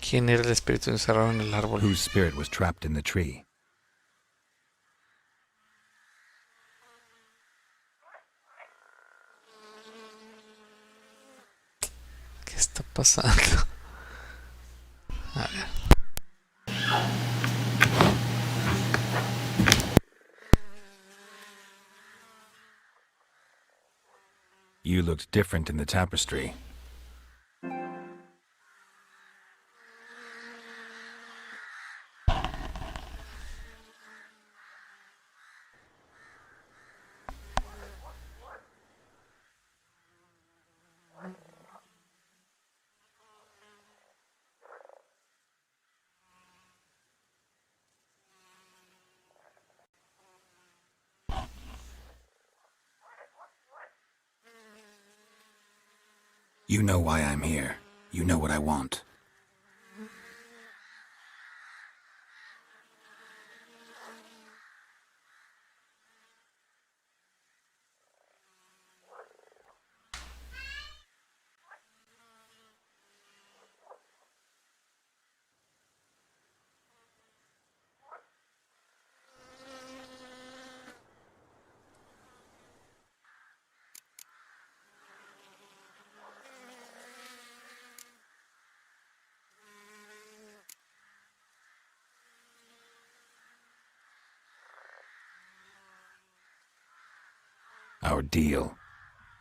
¿Quién era el espíritu encerrado en el árbol? Whose spirit was trapped in the tree? ¿Qué está pasando? A ver. You looked different in the tapestry. You know why I'm here. You know what I want. Our deal.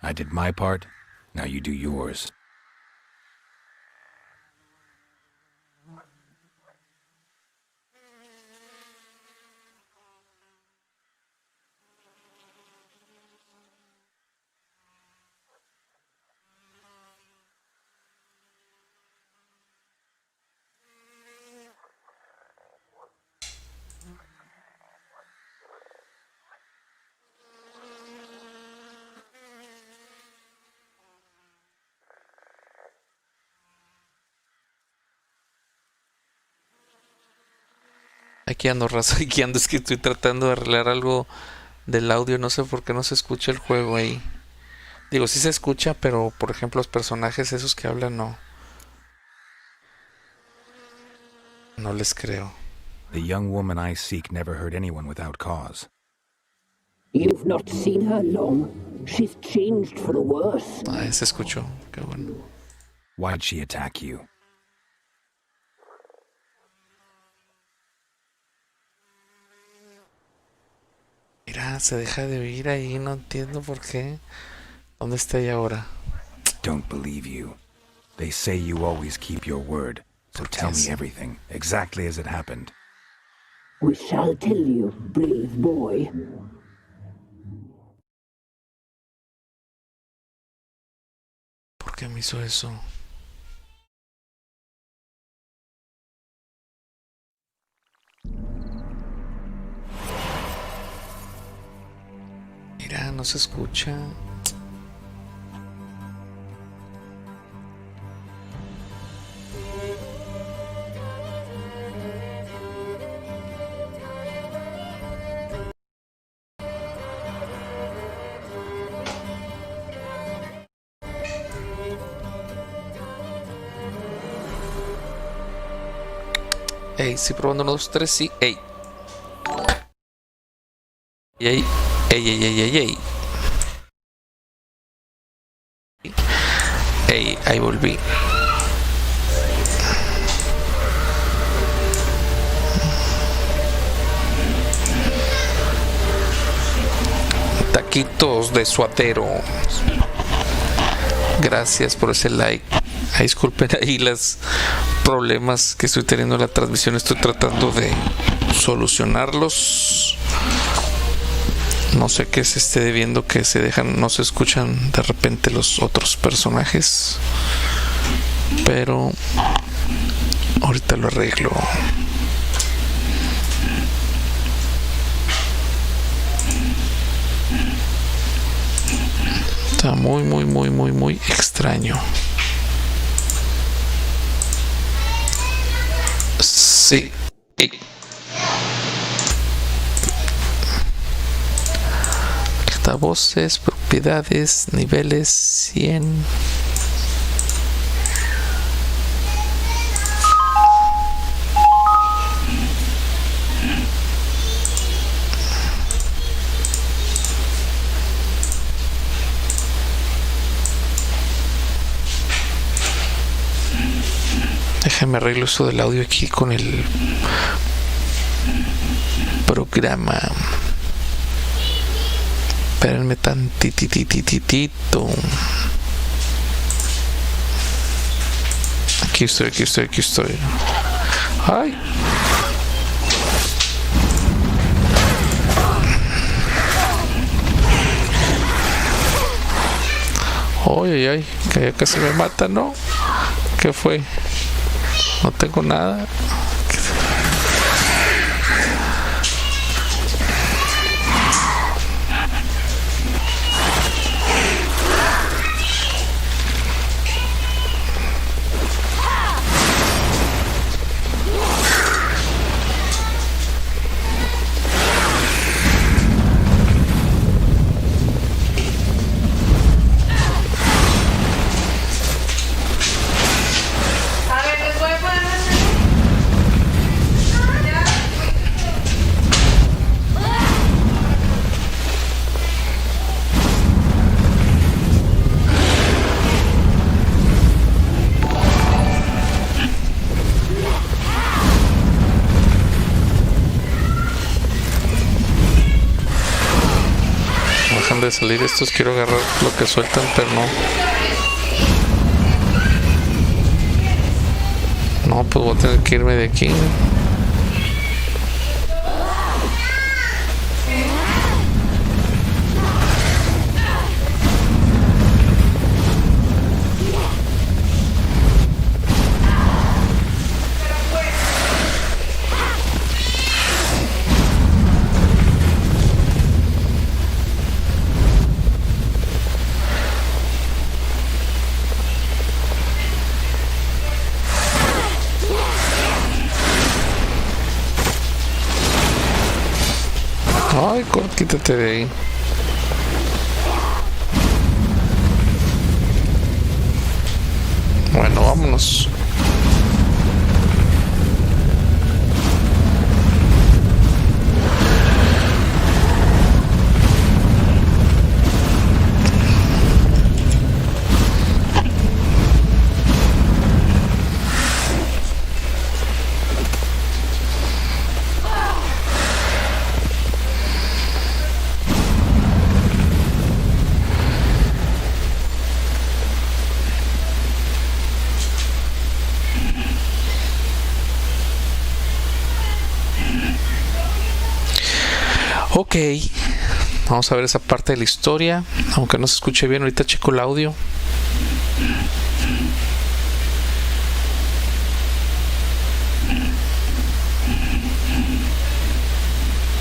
I did my part, now you do yours. Aquí ando, raza, aquí ando, es que estoy tratando de arreglar algo del audio, no sé por qué no se escucha el juego ahí. Digo, sí se escucha, pero por ejemplo los personajes esos que hablan no les creo. The young woman I seek never hurt anyone without cause. You've not seen her long. She's changed for the worse. Ah, se escuchó, qué bueno. Why'd she attack you? Mira, se deja de oír ahí, no entiendo por qué. ¿Dónde está ella ahora? Don't believe you. They say you always keep your word. So tell me everything, exactly as it happened. We shall tell you, brave boy. ¿Por qué me hizo eso? Mira, no se escucha. Ey, sí, probando 1, 2, 3, sí. Ey. Ey, ey, ey, ey, ey, ey. Ey, ahí volví. Taquitos de suadero. Gracias por ese like. Ay, disculpen ahí los problemas que estoy teniendo en la transmisión. Estoy tratando de solucionarlos. No sé qué se esté debiendo, que se dejan, no se escuchan de repente los otros personajes. Pero ahorita lo arreglo. Está muy extraño. Sí. Altavoces, propiedades, niveles 100. Déjame arreglo esto del audio aquí con el programa. Espérenme tantitititito. Aquí estoy. Ay. Ay, que ya casi me mata, ¿no? ¿Qué fue? No tengo nada. De salir estos, quiero agarrar lo que sueltan, pero no, pues voy a tener que irme de aquí. Ay, quítate de ahí. Bueno, vámonos. Ok, vamos a ver esa parte de la historia. Aunque no se escuche bien, ahorita checo el audio.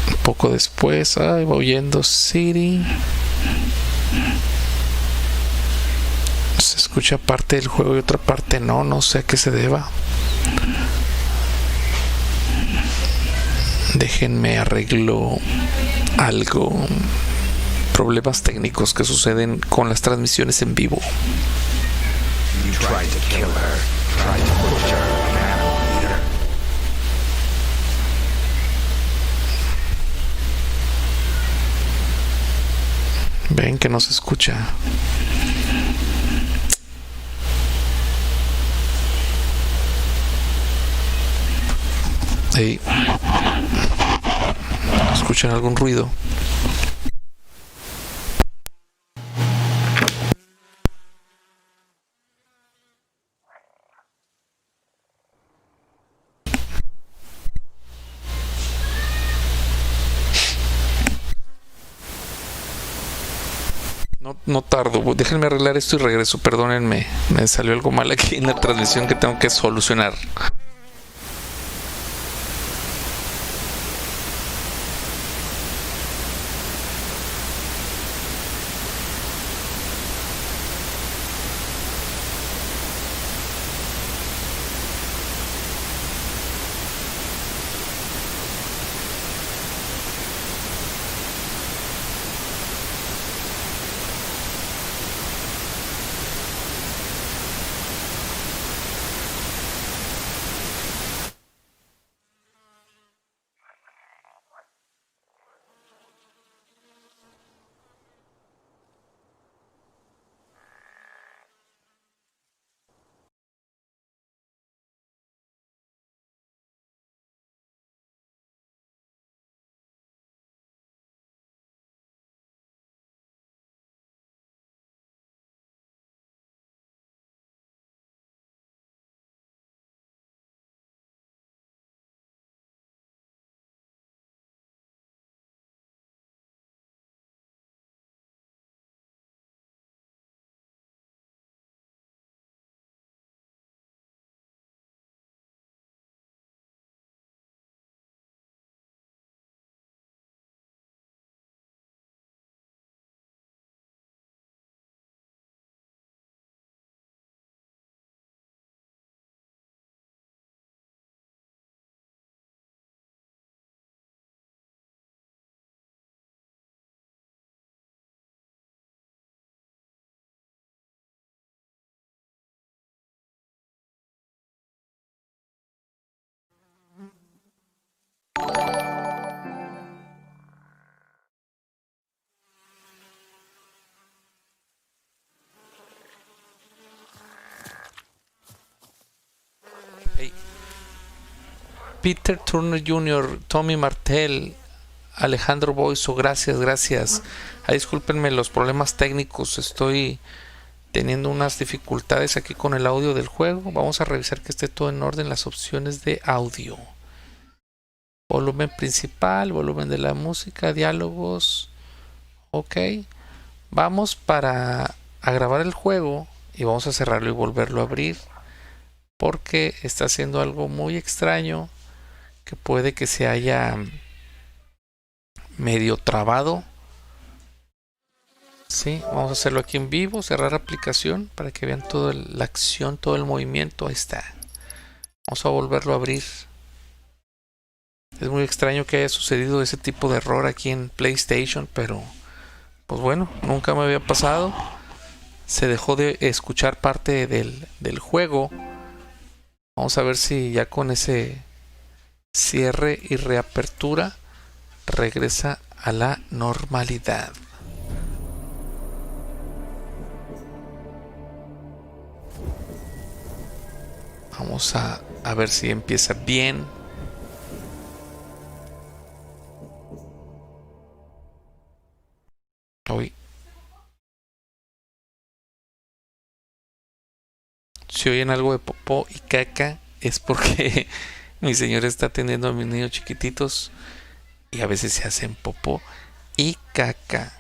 Un poco después, va oyendo City. Se escucha parte del juego y otra parte no sé a qué se deba. Déjenme arreglo algo. Problemas técnicos que suceden con las transmisiones en vivo. Ven que no se escucha. Hey. ¿Escuchan algún ruido? No tardo, déjenme arreglar esto y regreso, perdónenme, me salió algo mal aquí en la transmisión que tengo que solucionar. Peter Turner Jr., Tommy Martel, Alejandro Boiso, gracias. Discúlpenme los problemas técnicos, estoy teniendo unas dificultades aquí con el audio del juego. Vamos a revisar que esté todo en orden, las opciones de audio. Volumen principal, volumen de la música, diálogos. Ok. Vamos a grabar el juego y vamos a cerrarlo y volverlo a abrir, porque está haciendo algo muy extraño que puede que se haya medio trabado. Sí, vamos a hacerlo aquí en vivo, cerrar aplicación para que vean toda la acción, todo el movimiento. Ahí está. Vamos a volverlo a abrir. Es muy extraño que haya sucedido ese tipo de error aquí en PlayStation, pero pues bueno, nunca me había pasado. Se dejó de escuchar parte del juego. Vamos a ver si ya con ese cierre y reapertura regresa a la normalidad. Vamos a ver si empieza bien. Hoy, si oyen algo de popó y caca, es porque mi señora está atendiendo a mis niños chiquititos y a veces se hacen popó y caca.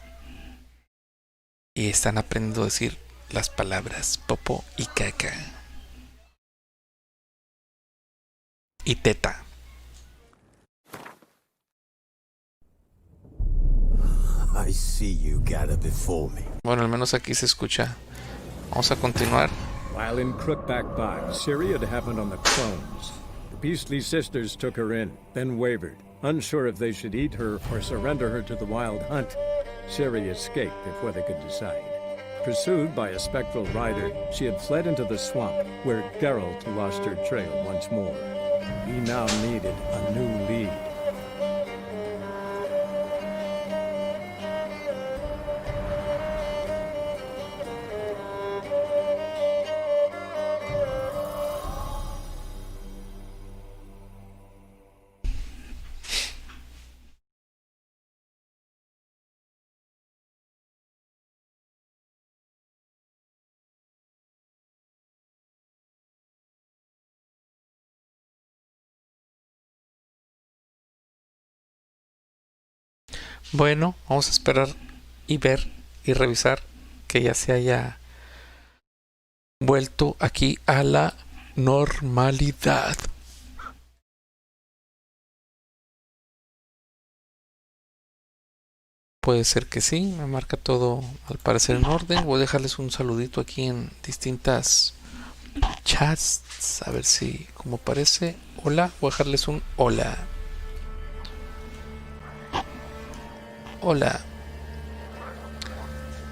Y están aprendiendo a decir las palabras popó y caca. Y teta. I see you gather before me. Bueno, al menos aquí se escucha. Vamos a continuar. While in Crookback Bog, Syria had happened on the clones. The beastly sisters took her in, then wavered, unsure if they should eat her or surrender her to the wild hunt. Syria escaped before they could decide. Pursued by a spectral rider, she had fled into the swamp, where Geralt lost her trail once more. He now needed a new lead. Bueno, vamos a esperar y ver y revisar que ya se haya vuelto aquí a la normalidad. Puede ser que sí, me marca todo al parecer en orden. Voy a dejarles un saludito aquí en distintas chats, a ver si como parece. Hola, voy a dejarles un hola. Hola.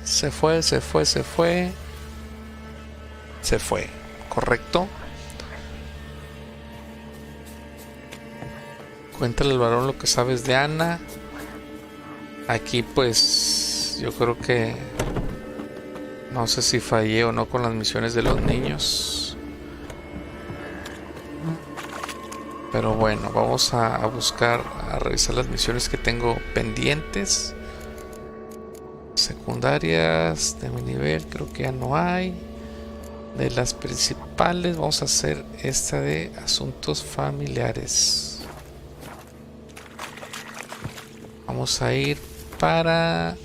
Se fue. Correcto. Cuéntale al varón lo que sabes de Ana. Aquí pues yo creo que no sé si fallé o no con las misiones de los niños. Pero bueno, vamos a buscar, a revisar las misiones que tengo pendientes. Secundarias de mi nivel creo que ya no hay. De las principales vamos a hacer esta de asuntos familiares. Vamos a ir para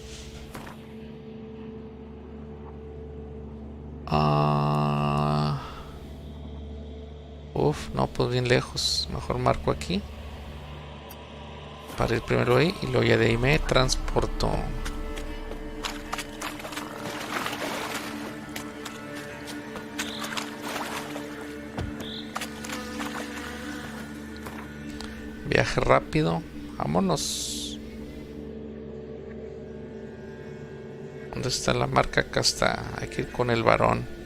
no, pues bien lejos. Mejor marco aquí para ir primero ahí y luego ya de ahí me transporto. Viaje rápido, vámonos. ¿Dónde está la marca? Acá está. Hay que ir con el varón.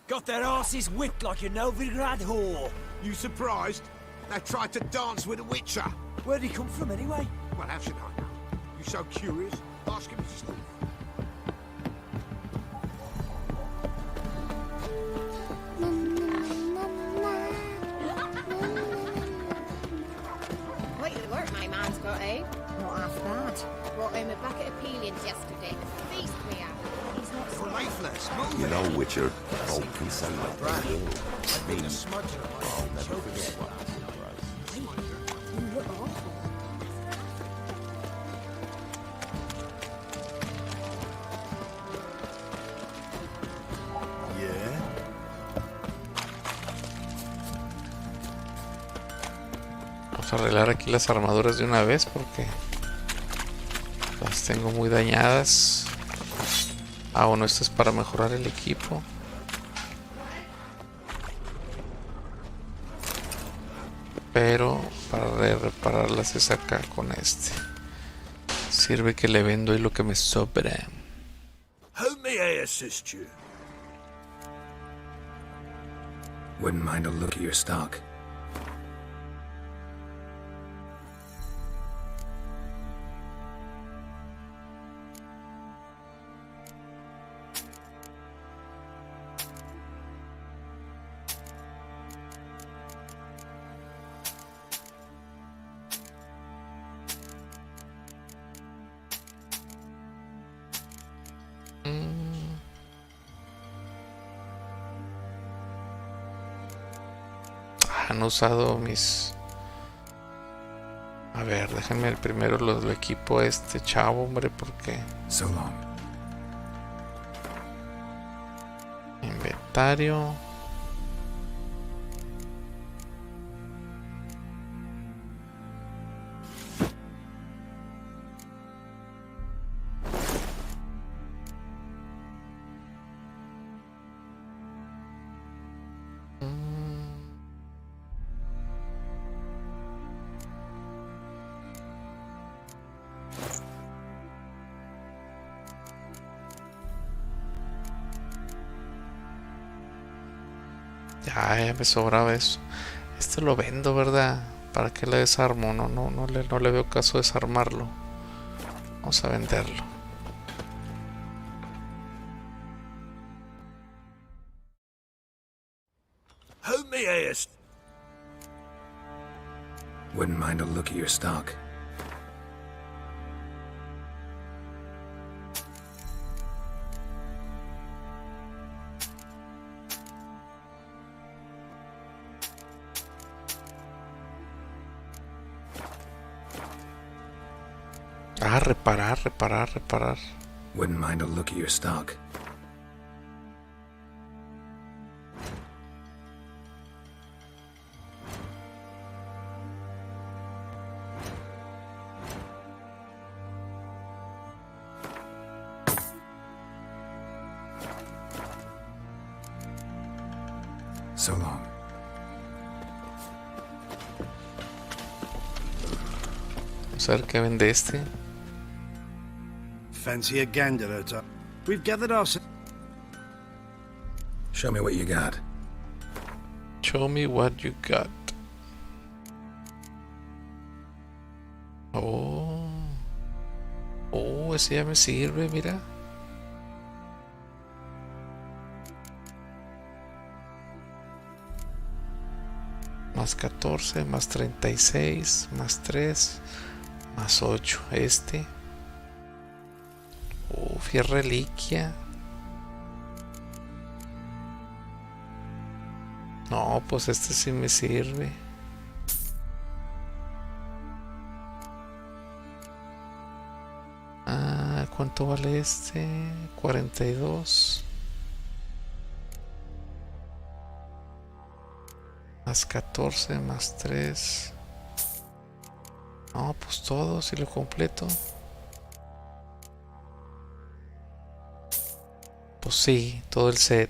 Got their asses whipped like a Novigrad whore. You surprised? They tried to dance with a witcher. Where'd he come from anyway? Well, how should I know? You so curious? Ask him his story. Quite the work my man's got, eh? Not half bad. Brought home a bucket of peelings yesterday. Feast we have. He's not You're lifeless. Move You it. know, Witcher, folk can say like Brad, that. I've been a smudger. I'll never forget what happened, You look awful. Yeah? Vamos a arreglar aquí las armaduras de una vez porque las tengo muy dañadas. Ah, bueno, esto es para mejorar el equipo. Pero para repararlas es acá con este. Sirve que le vendo y lo que me sobra. How may I assist you? Wouldn't mind a look at your stock. Han usado mis... A ver, déjenme primero lo equipo a este chavo, hombre, porque... So long. Inventario. Ya me sobraba eso. Este lo vendo, ¿verdad? ¿Para qué le desarmo? No le veo caso desarmarlo. Vamos a venderlo. How may I assist? Wouldn't mind a look at your stock. Ah, reparar. Wouldn't mind a look at your stock. So long. Vamos a ver qué vende este. Fancy a gander at us. We've gathered ourselves. Show me what you got. Show me what you got. Oh, ese ya me sirve, mira. Más 14, más 36, más 3, más 8. Este. Fiel reliquia. No, pues este sí me sirve. Ah, ¿cuánto vale este? 42. Más 14, más 3. No, pues todo, si lo completo. Pues sí, todo el set.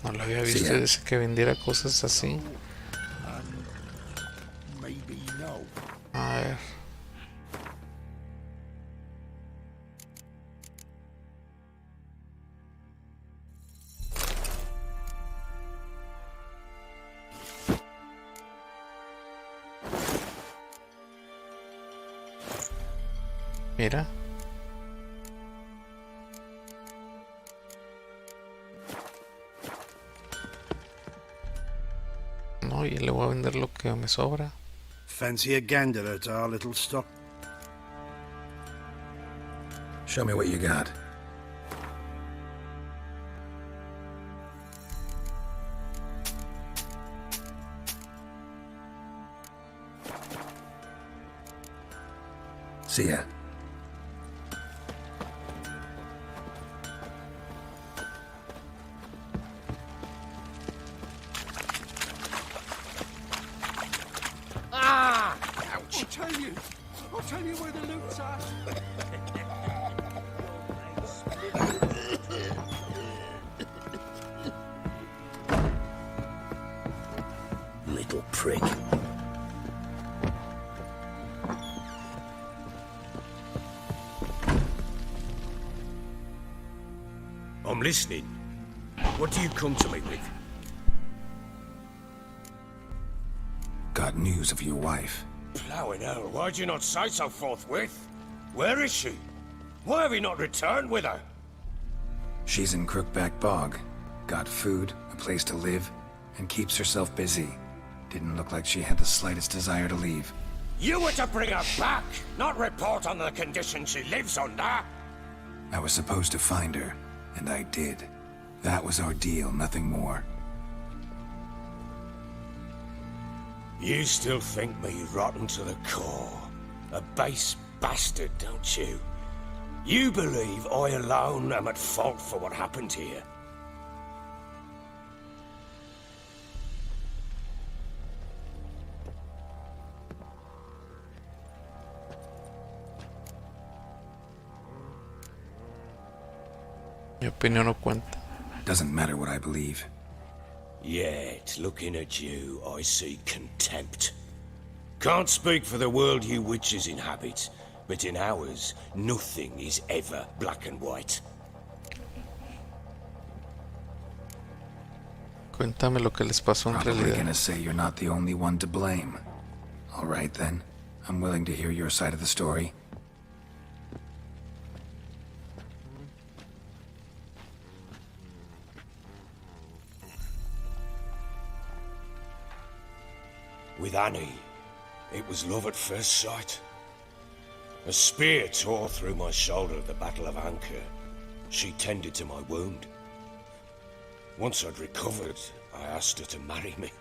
No lo había visto Sí, desde que vendiera cosas así. maybe no. A ver. Mira. No, y le voy a vender lo que me sobra. Fancy a gander at our little stock? Show me what you got. See ya. I'll tell you where the loot's at. Little prick. I'm listening. What do you come to me with? Got news of your wife. Plowing hell, why'd you not say so forthwith? Where is she? Why have you not returned with her? She's in Crookback Bog. Got food, a place to live, and keeps herself busy. Didn't look like she had the slightest desire to leave. You were to bring her back, not report on the conditions she lives under. I was supposed to find her, and I did. That was our deal, nothing more. You still think me rotten to the core. A base bastard, don't you? You believe I alone am at fault for what happened here. Mi opinión no cuenta. Doesn't matter what I believe. Yet, looking at you, I see contempt. Can't speak for the world you witches inhabit, but in ours, nothing is ever black and white. Cuéntame lo que les pasó en Probably realidad. gonna say you're not the only one to blame. All right then. I'm willing to hear your side of the story. With Annie, it was love at first sight. A spear tore through my shoulder at the Battle of Anchor. She tended to my wound. Once I'd recovered, I asked her to marry me.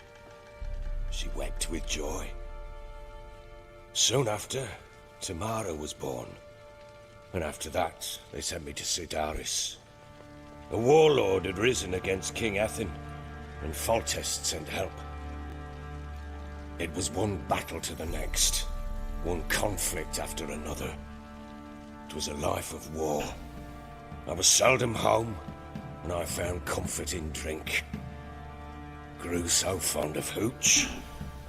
She wept with joy. Soon after, Tamara was born. And after that, they sent me to Sidaris. A warlord had risen against King Ethan, and Foltest sent help. It was one battle to the next, one conflict after another. It was a life of war. I was seldom home, and I found comfort in drink. Grew so fond of hooch,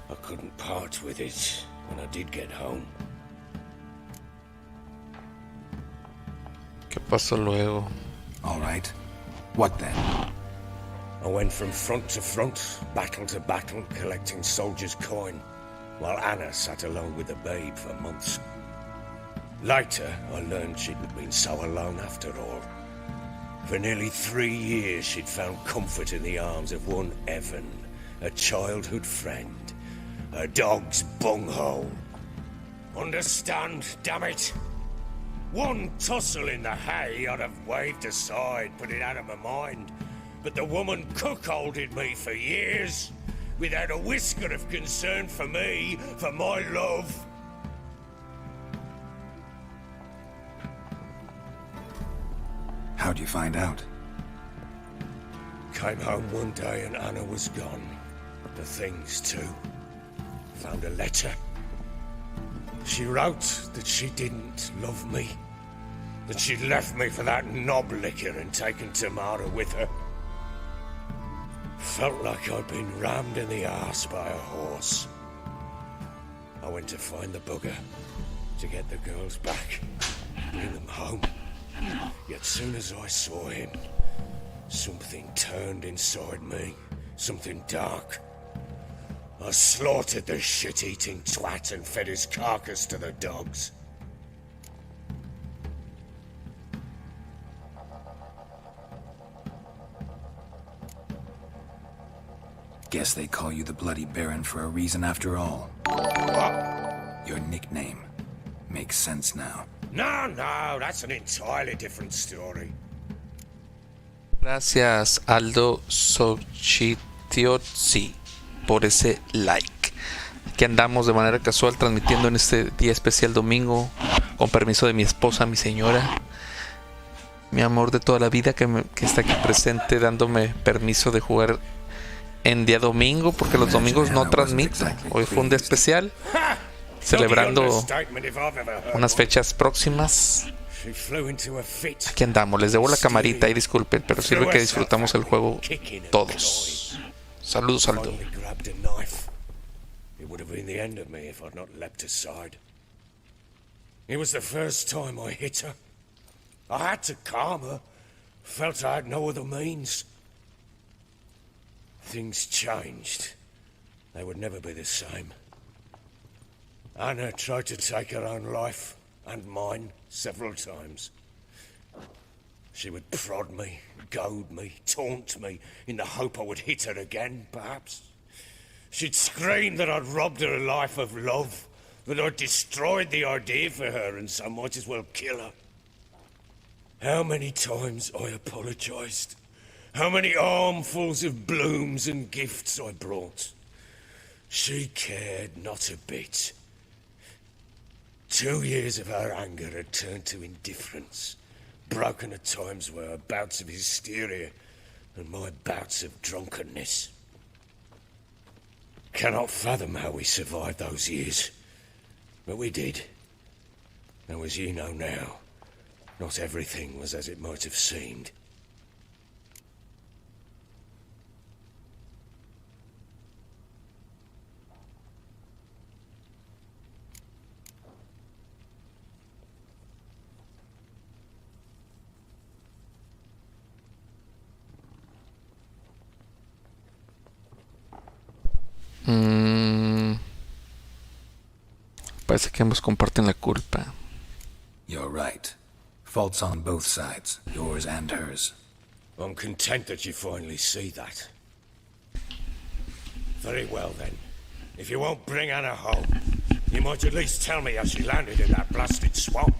I couldn't part with it when I did get home. ¿Qué pasó luego? All right. What then? I went from front to front, battle to battle, collecting soldiers' coin, while Anna sat alone with the babe for months. Later, I learned she'd been so alone after all. For nearly 3 years, she'd found comfort in the arms of one Evan, a childhood friend, a dog's bunghole. Understand, damn it? One tussle in the hay I'd have waved aside, put it out of my mind. But the woman cuckolded me for years, without a whisker of concern for me, for my love. How'd you find out? Came home one day and Anna was gone. The things too. Found a letter. She wrote that she didn't love me. That she'd left me for that knob licker and taken Tamara with her. Felt like I'd been rammed in the arse by a horse. I went to find the bugger, to get the girls back, bring them home. Yet soon as I saw him, something turned inside me, something dark. I slaughtered the shit-eating twat and fed his carcass to the dogs. Guess they call you the Bloody Baron for a reason after all. What? Your nickname. Makes sense now. No, that's an entirely different story. Gracias, Aldo Xochitiotzi, por ese like. Aquí andamos de manera casual transmitiendo en este día especial domingo, con permiso de mi esposa, mi señora, mi amor de toda la vida, que está aquí presente dándome permiso de jugar en día domingo, porque los domingos no transmito. Hoy fue un día especial, celebrando unas fechas próximas. Aquí andamos, les debo la camarita y disculpen, pero sirve que disfrutamos el juego todos. Saludos, Aldo. It would have been the end of me if I'd not leapt aside. It was the first time I hit her. I had to calm her. Felt I had no other means. Things changed. They would never be the same. Anna tried to take her own life, and mine, several times. She would prod me, goad me, taunt me, in the hope I would hit her again, perhaps. She'd scream that I'd robbed her life of love, that I'd destroyed the idea for her, and so might as well kill her. How many times I apologized. How many armfuls of blooms and gifts I brought. She cared not a bit. 2 years of her anger had turned to indifference, broken at times by her bouts of hysteria and my bouts of drunkenness. Cannot fathom how we survived those years, but we did. Though as you know now, not everything was as it might have seemed. Parece que ambos comparten la culpa. You're right. Faults on both sides, yours and hers. I'm content that you finally see that. Very well then. If you won't bring Anna home, you might at least tell me how she landed in that blasted swamp.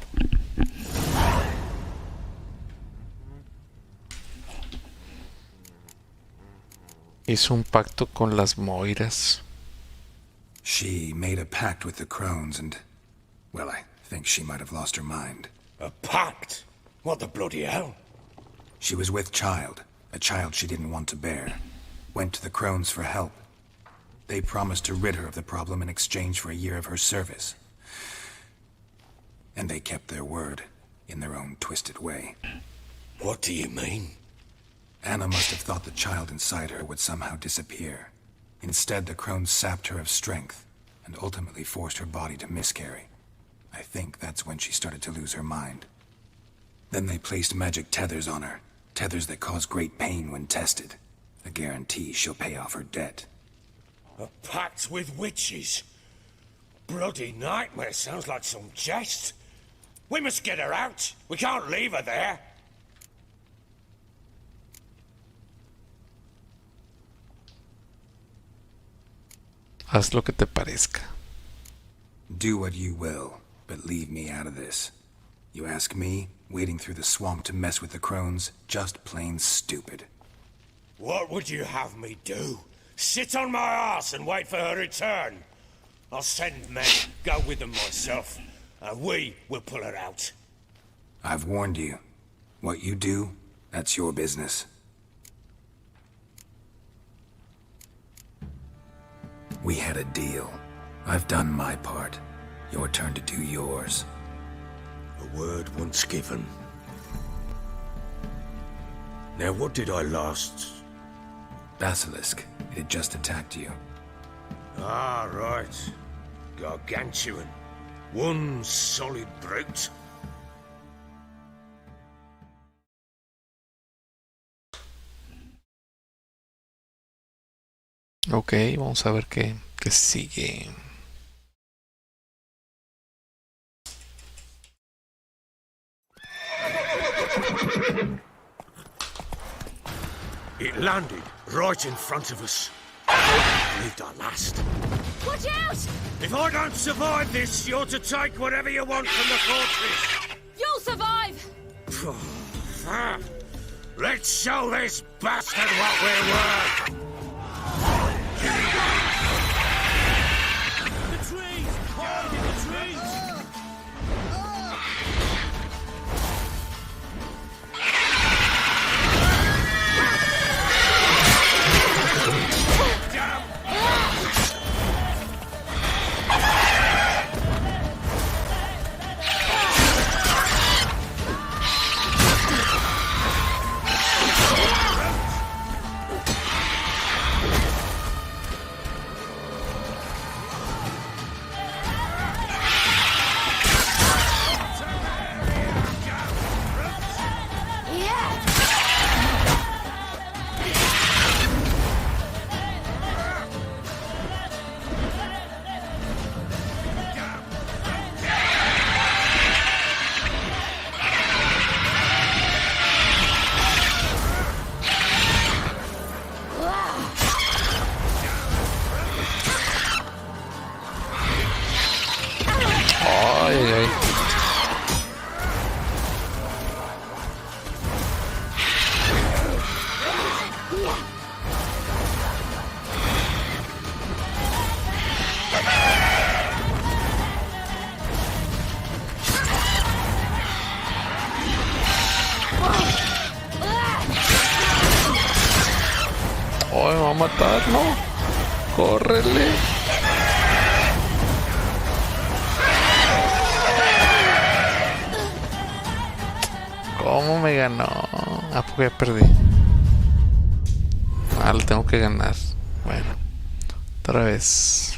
Hizo un pacto con las Moiras. She made a pact with the crones and, well, I think she might have lost her mind. A pact? What the bloody hell? She was with child, a child she didn't want to bear. Went to the crones for help. They promised to rid her of the problem in exchange for a year of her service. And they kept their word, in their own twisted way. What do you mean? Anna must have thought the child inside her would somehow disappear. Instead, the crones sapped her of strength, and ultimately forced her body to miscarry. I think that's when she started to lose her mind. Then they placed magic tethers on her, tethers that cause great pain when tested. A guarantee she'll pay off her debt. A pact with witches? Bloody nightmare, sounds like some jest. We must get her out. We can't leave her there. Haz lo que te parezca. Do what you will, but leave me out of this. You ask me, wading through the swamp to mess with the crones, just plain stupid. What would you have me do? Sit on my ass and wait for her return? I'll send men, go with them myself, and we will pull her out. I've warned you. What you do, that's your business. We had a deal. I've done my part. Your turn to do yours. A word once given. Now what did I last... Basilisk. It had just attacked you. Ah, right. Gargantuan. One solid brute. Ok, vamos a ver qué sigue. It landed right in front of us. I believed our last. Watch out! If I don't survive this, you're to take whatever you want from the fortress. You'll survive! Let's show this bastard what we're worth. The trees! Hide in the trees! Oh, me va a matar, ¿no? ¡Córrele! ¿Cómo me ganó? Ah, porque ya perdí. Ah, lo tengo que ganar. Bueno, otra vez.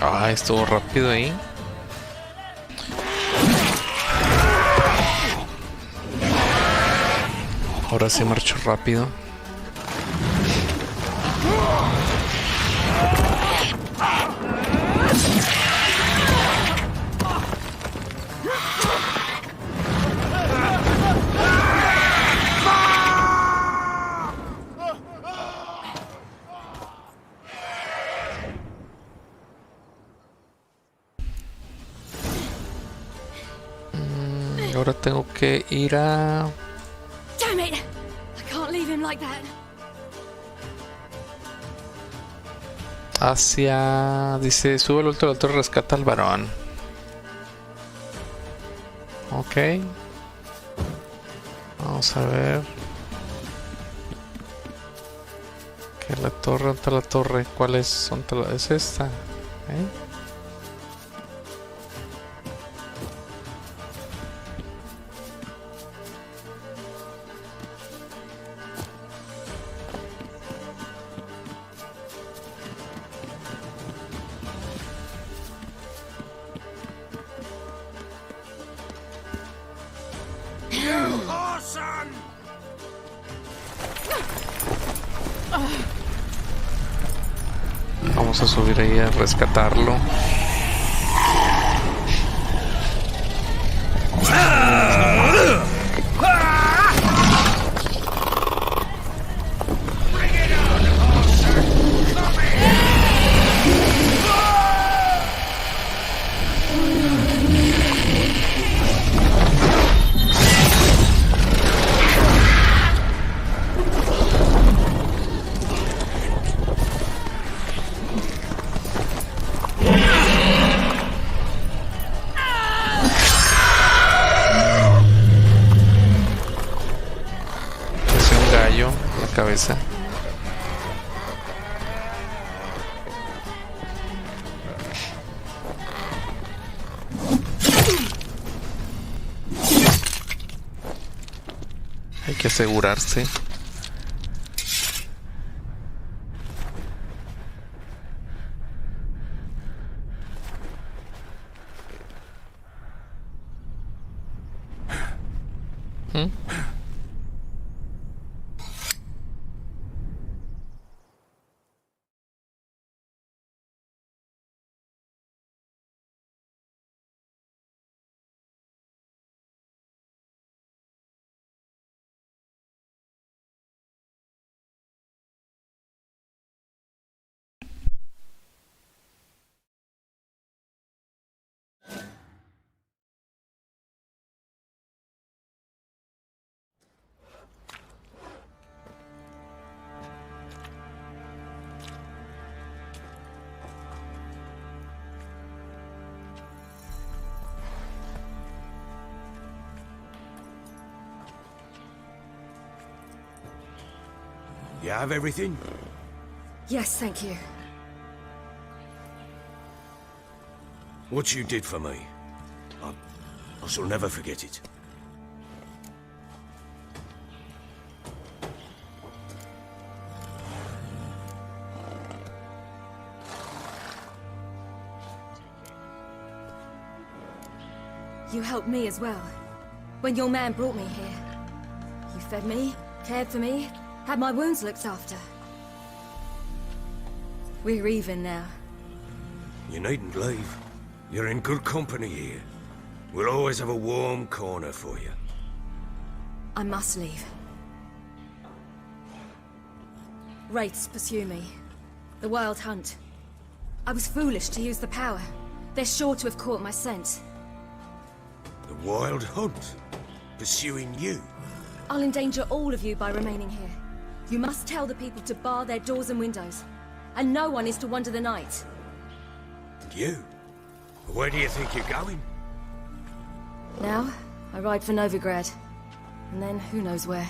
Ah, estuvo rápido ahí. Ahora sí marcho rápido. ahora tengo que ir a... Damn it! I can't leave him like that. Hacia... Dice, sube al alto de la torre, rescata al varón. Ok. Vamos a ver. Que la torre, ¿dónde está la torre? ¿Cuál es? ¿Es esta? Vamos a subir ahí a rescatarlo. Cabeza. Hay que asegurarse. You have everything? Yes, thank you. What you did for me, I shall never forget it. You helped me as well. When your man brought me here. You fed me, cared for me, had my wounds looked after. We're even now. You needn't leave. You're in good company here. We'll always have a warm corner for you. I must leave. Wraiths pursue me. The Wild Hunt. I was foolish to use the power. They're sure to have caught my scent. The Wild Hunt? Pursuing you? I'll endanger all of you by remaining here. You must tell the people to bar their doors and windows. And no one is to wander the night. You? Where do you think you're going? Now, I ride for Novigrad. And then who knows where.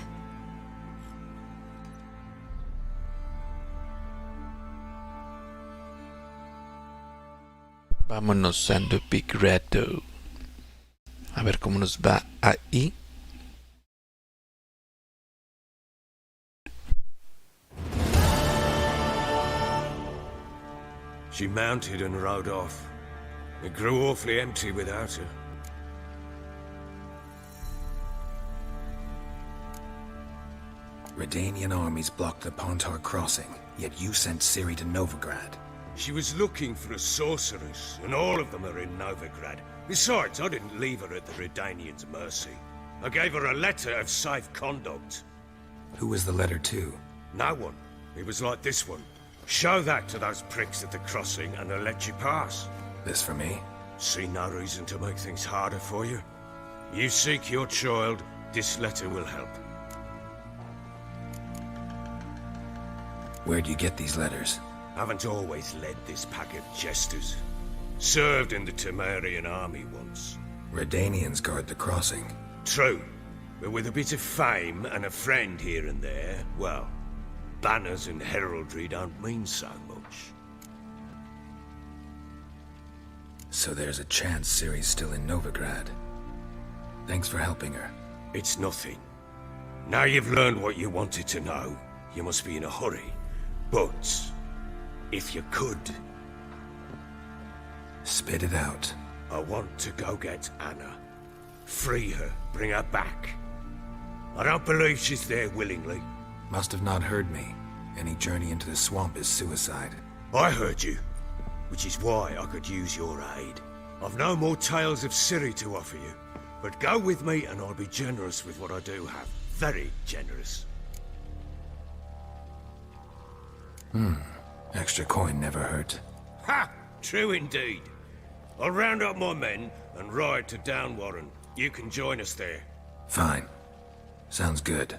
Vámonos a Novigrado. A ver cómo nos va ahí. She mounted and rode off. It grew awfully empty without her. Redanian armies blocked the Pontar crossing, yet you sent Ciri to Novigrad. She was looking for a sorceress, and all of them are in Novigrad. Besides, I didn't leave her at the Redanians' mercy. I gave her a letter of safe conduct. Who was the letter to? No one. It was like this one. Show that to those pricks at the crossing and they'll let you pass. This for me? See no reason to make things harder for you. You seek your child, this letter will help. Where'd you get these letters? Haven't always led this pack of jesters. Served in the Temerian army once. Redanians guard the crossing. True, but with a bit of fame and a friend here and there, well, banners and heraldry don't mean so much. So there's a chance Ciri's still in Novigrad. Thanks for helping her. It's nothing. Now you've learned what you wanted to know, you must be in a hurry. But, if you could... Spit it out. I want to go get Anna. Free her, bring her back. I don't believe she's there willingly. Must have not heard me. Any journey into the swamp is suicide. I heard you, which is why I could use your aid. I've no more tales of Ciri to offer you, but go with me and I'll be generous with what I do have. Very generous. Extra coin never hurt. Ha! True indeed. I'll round up my men and ride to Downwarren. You can join us there. Fine. Sounds good.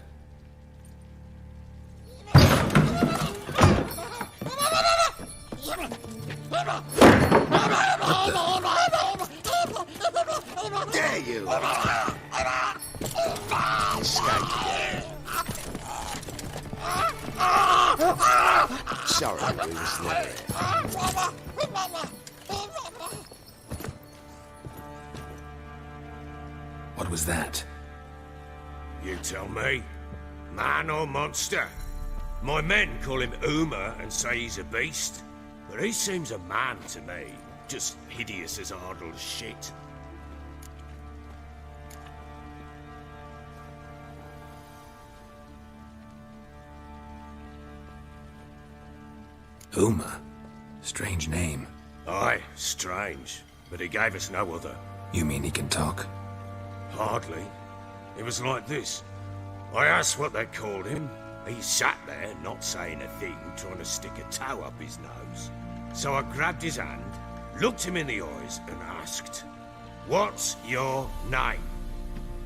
There you are! Escape. Sorry, we was there. What was that? You tell me. Man or monster? My men call him Uma and say he's a beast, but he seems a man to me. Just hideous as Ardle's shit. Uma? Strange name. Aye, strange. But he gave us no other. You mean he can talk? Hardly. It was like this. I asked what they called him. He sat there, not saying a thing, trying to stick a toe up his nose. So I grabbed his hand, looked him in the eyes, and asked, "What's your name?"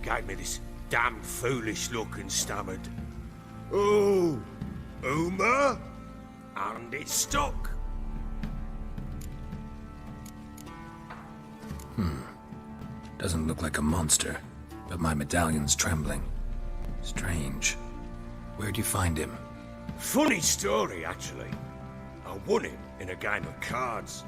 Gave me this damned foolish look and stammered, "Oh, Uma?" And it stuck. Doesn't look like a monster, but my medallion's trembling. Strange. Where'd you find him? Funny story, actually. I won him in a game of cards.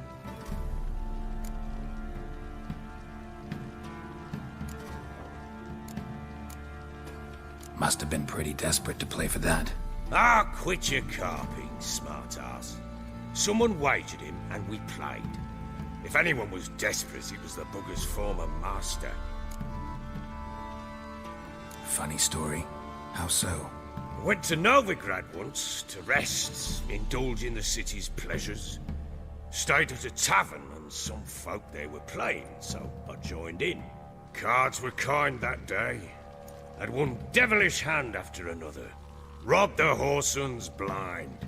Must have been pretty desperate to play for that. Ah, quit your carping, smart-ass. Someone wagered him, and we played. If anyone was desperate, it was the bugger's former master. Funny story. How so? Went to Novigrad once, to rest, indulge in the city's pleasures. Stayed at a tavern, and some folk there were playing, so I joined in. Cards were kind that day. Had one devilish hand after another. Robbed the whoresons blind.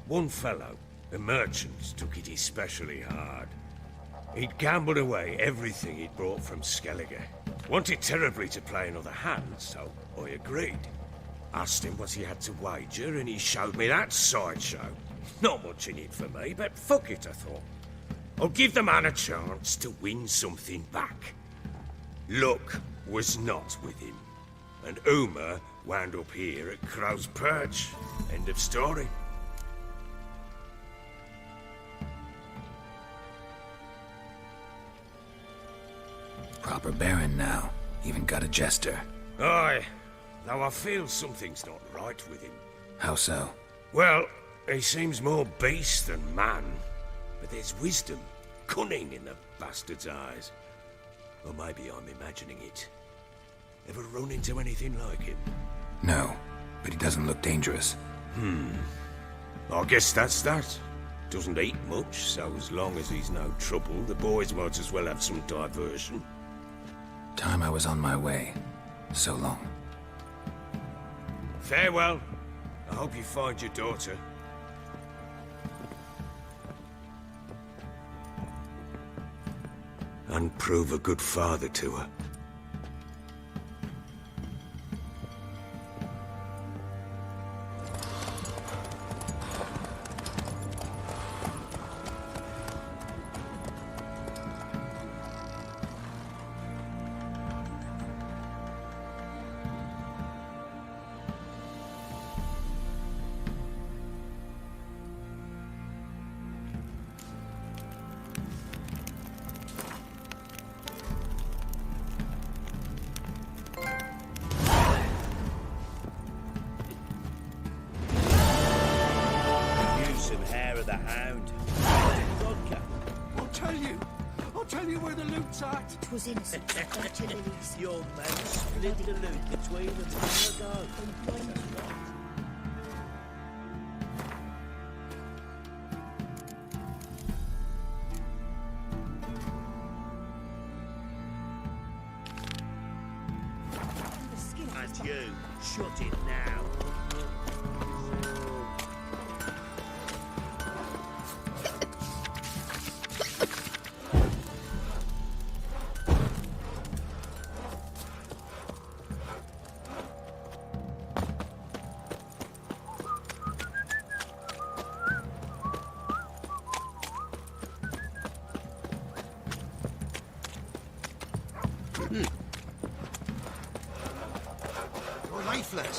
One fellow, a merchant, took it especially hard. He'd gambled away everything he'd brought from Skellige. Wanted terribly to play another hand, so I agreed. Asked him what he had to wager, and he showed me that sideshow. Not much in it for me, but fuck it, I thought. I'll give the man a chance to win something back. Luck was not with him, and Uma wound up here at Crow's Perch. End of story. Proper baron now. Even got a jester. Aye, though I feel something's not right with him. How so? Well, he seems more beast than man, but there's wisdom, cunning in the bastard's eyes. Or maybe I'm imagining it. Ever run into anything like him? No, but he doesn't look dangerous. I guess that's that. Doesn't eat much, so as long as he's no trouble, the boys might as well have some diversion. Time I was on my way. So long. Farewell. I hope you find your daughter. And prove a good father to her. around. Vodka. I'll tell you where the loot's at. It was innocent. Dirty lilies. Your man split the loot between them long ago. And you, shut it now.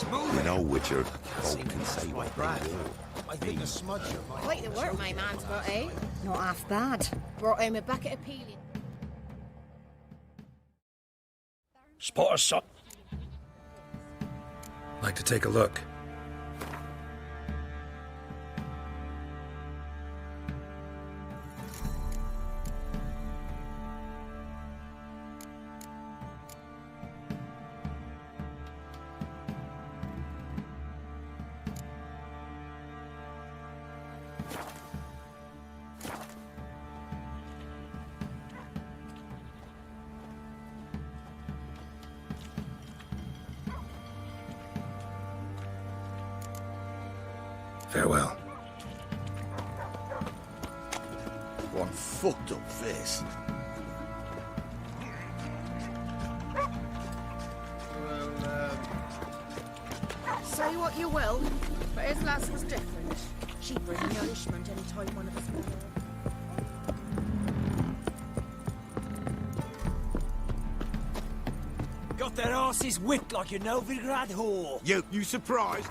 An old witcher, all can say what they will. I think a smudger might... Quite the work my man's got, eh? Not half bad. Brought home a bucket of peeling. Spot a son. Like to take a look. Farewell. One fucked up face. Say what you will, but his lass was different. She'd bring nourishment any time one of us were there. Got their asses whipped like a Novigrad whore. You surprised?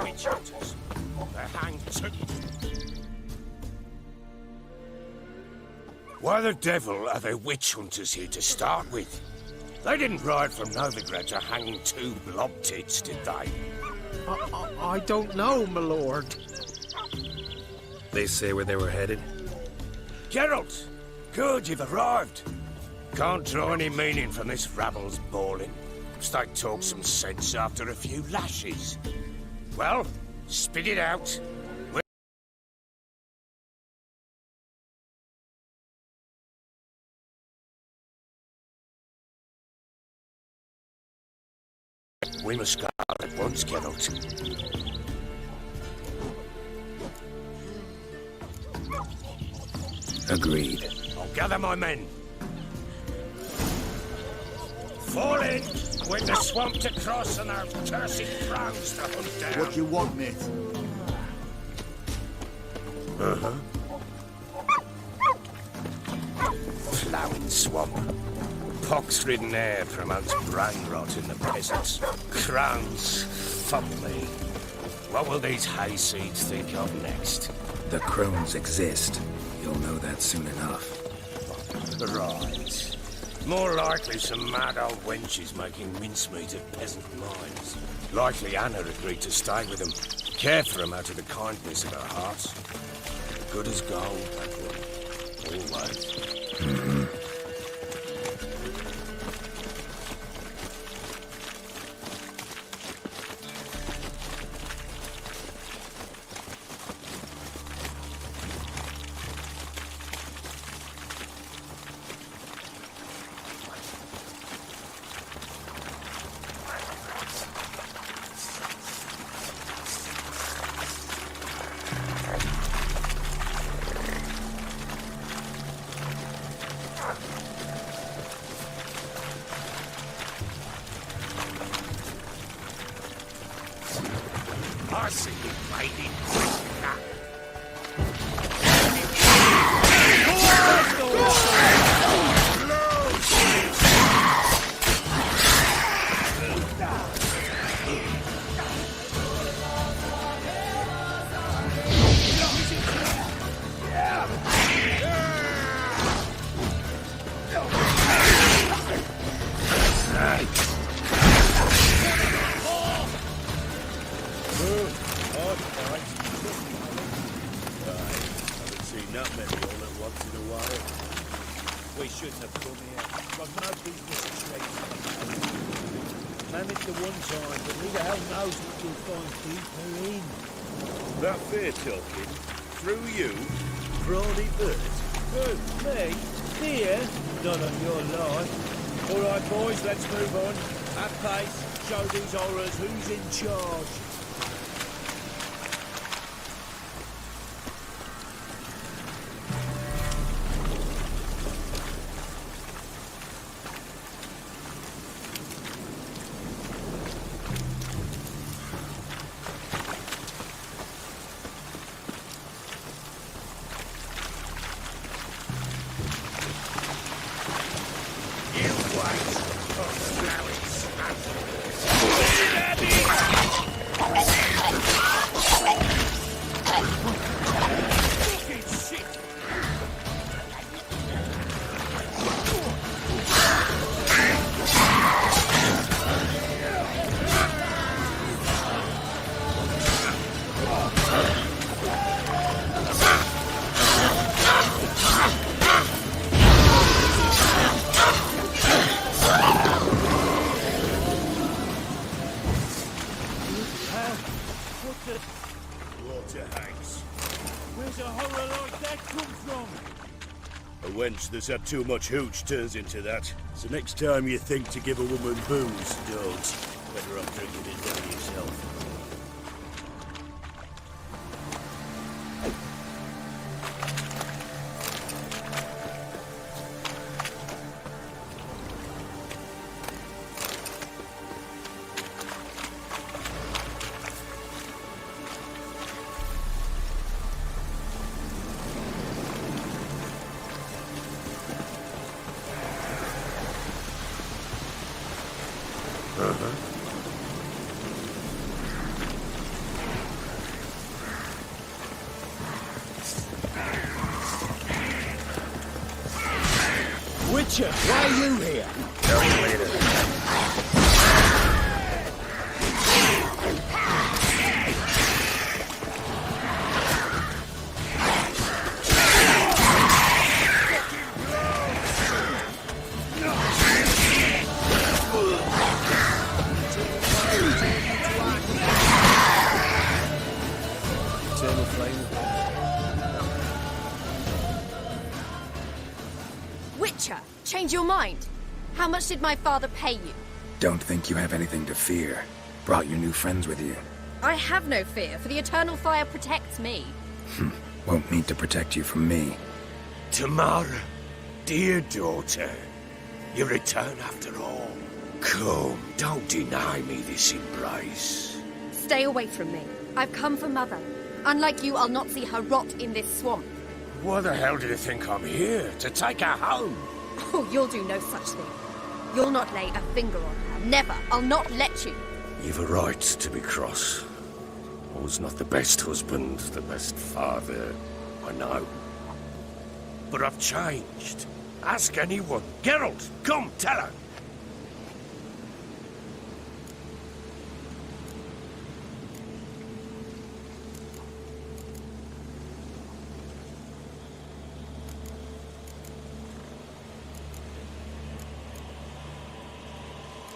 Witch hunters. They're hanged too. Why the devil are there witch hunters here to start with? They didn't ride from Novigrad to hanging two blob tits, did they? I don't know, my lord. They say where they were headed? Geralt! Good, you've arrived. Can't draw any meaning from this rabble's bawling. Must I talk some sense after a few lashes? Well, spit it out. We must go at once, Geralt. Agreed. I'll gather my men. Fall in with the swamp to cross and our cursed crowns to hunt down. What you want, mate? Ploughing swamp. Pox-ridden air promotes brain rot in the peasants. Crowns, fuck me. What will these hayseeds think of next? The crones exist. You'll know that soon enough. Right. More likely some mad old wenches making mincemeat of peasant minds. Likely Anna agreed to stay with them. Care for them out of the kindness of her heart. Good as gold, that one. Always. I see you waiting. We shouldn't have come here. Got no business trading. Managed the one time, but who the hell knows what you'll find deeper in? That fair talking? Through you? Brawny bird? Who? Me? Here? Not on your life. All right, boys, let's move on. At pace, show these horrors who's in charge. Wench that's had too much hooch turns into that. So next time you think to give a woman booze, don't. Better off drinking it down yourself. Witcher, why are you here? Tell you later. Change your mind. How much did my father pay you? Don't think you have anything to fear. Brought your new friends with you. I have no fear, for the eternal fire protects me. Won't need to protect you from me. Tamara, dear daughter, you return after all. Come, don't deny me this embrace. Stay away from me. I've come for Mother. Unlike you, I'll not see her rot in this swamp. Why the hell do you think I'm here? To take her home? Oh, you'll do no such thing. You'll not lay a finger on her. Never. I'll not let you. You've a right to be cross. I was not the best husband, the best father, I know. But I've changed. Ask anyone. Geralt, come, tell her.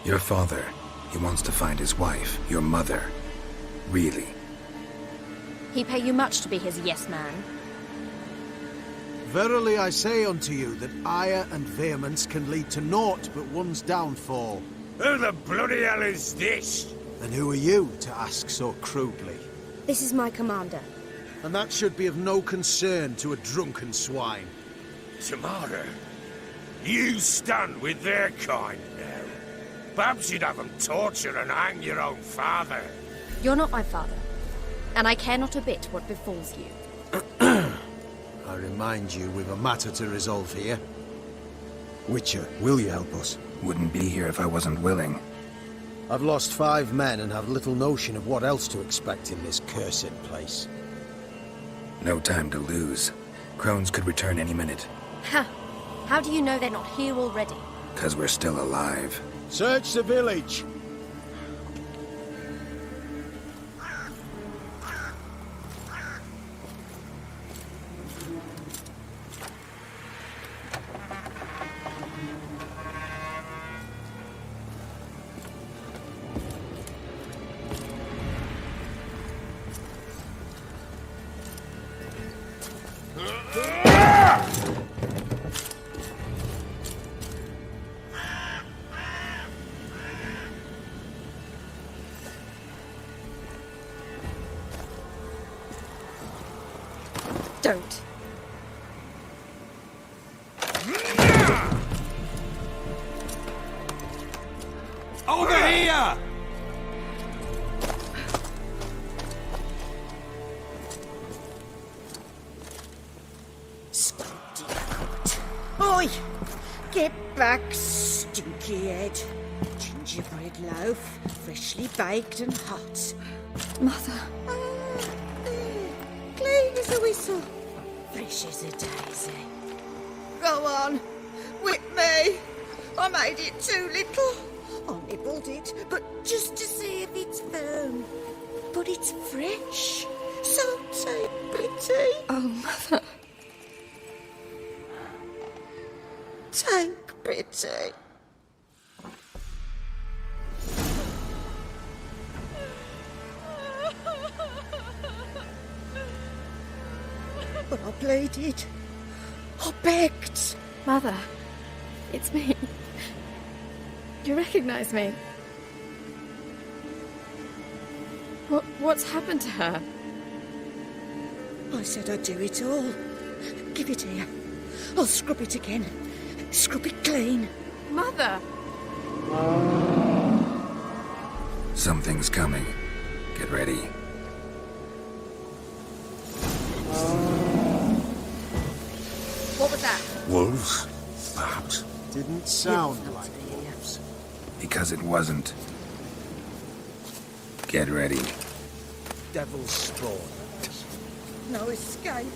Your father, he wants to find his wife, your mother. Really. He pay you much to be his yes man? Verily I say unto you that ire and vehemence can lead to naught but one's downfall. Who the bloody hell is this? And who are you to ask so crudely? This is my commander. And that should be of no concern to a drunken swine. Tamara, you stand with their kind now. Perhaps you'd have them torture and hang your own father. You're not my father. and I care not a bit what befalls you. I remind you we've a matter to resolve here. Witcher, will you help us? Wouldn't be here if I wasn't willing. I've lost 5 men and have little notion of what else to expect in this cursed place. No time to lose. Crones could return any minute. Ha! How do you know they're not here already? 'Cause we're still alive. Search the village! Don't. Over here! Oi! Get back, stinky head. Gingerbread loaf, freshly baked and hot. Mother. Clean as a whistle. Fresh as a daisy. Go on, whip me. I made it too little. I nibbled it, but just to see if it's firm. But it's fresh. So take pity. Oh, Mother. Take pity. But I pleaded. I begged. Mother, it's me. You recognize me? What's happened to her? I said I'd do it all. Give it here. I'll scrub it again. Scrub it clean. Mother! Something's coming. Get ready. What was that? Wolves? Perhaps. Didn't sound like wolves. Because it wasn't. Get ready. Devil's spawn. No escape.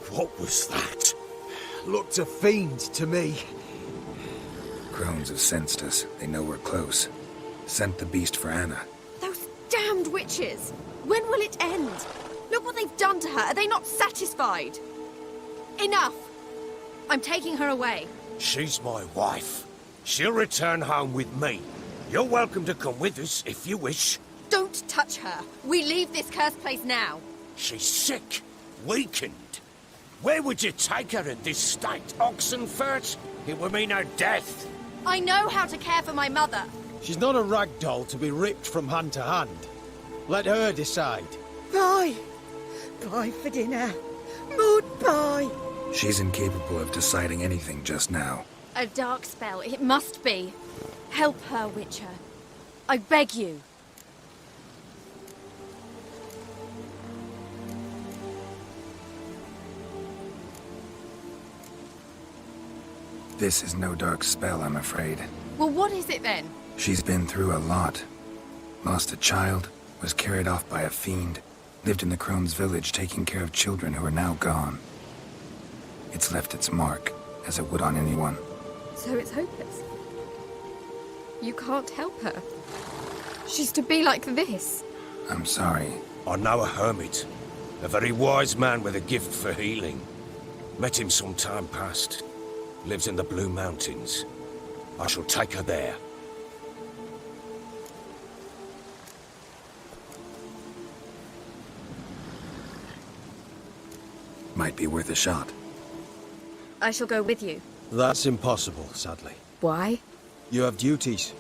What was that? Looked a fiend to me. Crones have sensed us. They know we're close. Sent the beast for Anna. Those damned witches! When will it end? Look what they've done to her. Are they not satisfied? Enough! I'm taking her away. She's my wife. She'll return home with me. You're welcome to come with us if you wish. Don't touch her. We leave this cursed place now. She's sick, weakened. Where would you take her in this state? Oxenfurt? It would mean her death. I know how to care for my mother. She's not a rag doll to be ripped from hand to hand. Let her decide. Bye. Bye for dinner. Maud, bye. She's incapable of deciding anything just now. A dark spell, it must be. Help her, Witcher. I beg you. This is no dark spell, I'm afraid. Well, what is it then? She's been through a lot. Lost a child, was carried off by a fiend, lived in the crone's village taking care of children who are now gone. It's left its mark, as it would on anyone. So it's hopeless. You can't help her. She's to be like this. I'm sorry. I know a hermit. A very wise man with a gift for healing. Met him some time past. Lives in the Blue Mountains. I shall take her there. Might be worth a shot. I shall go with you. That's impossible, sadly. Why? You have duties.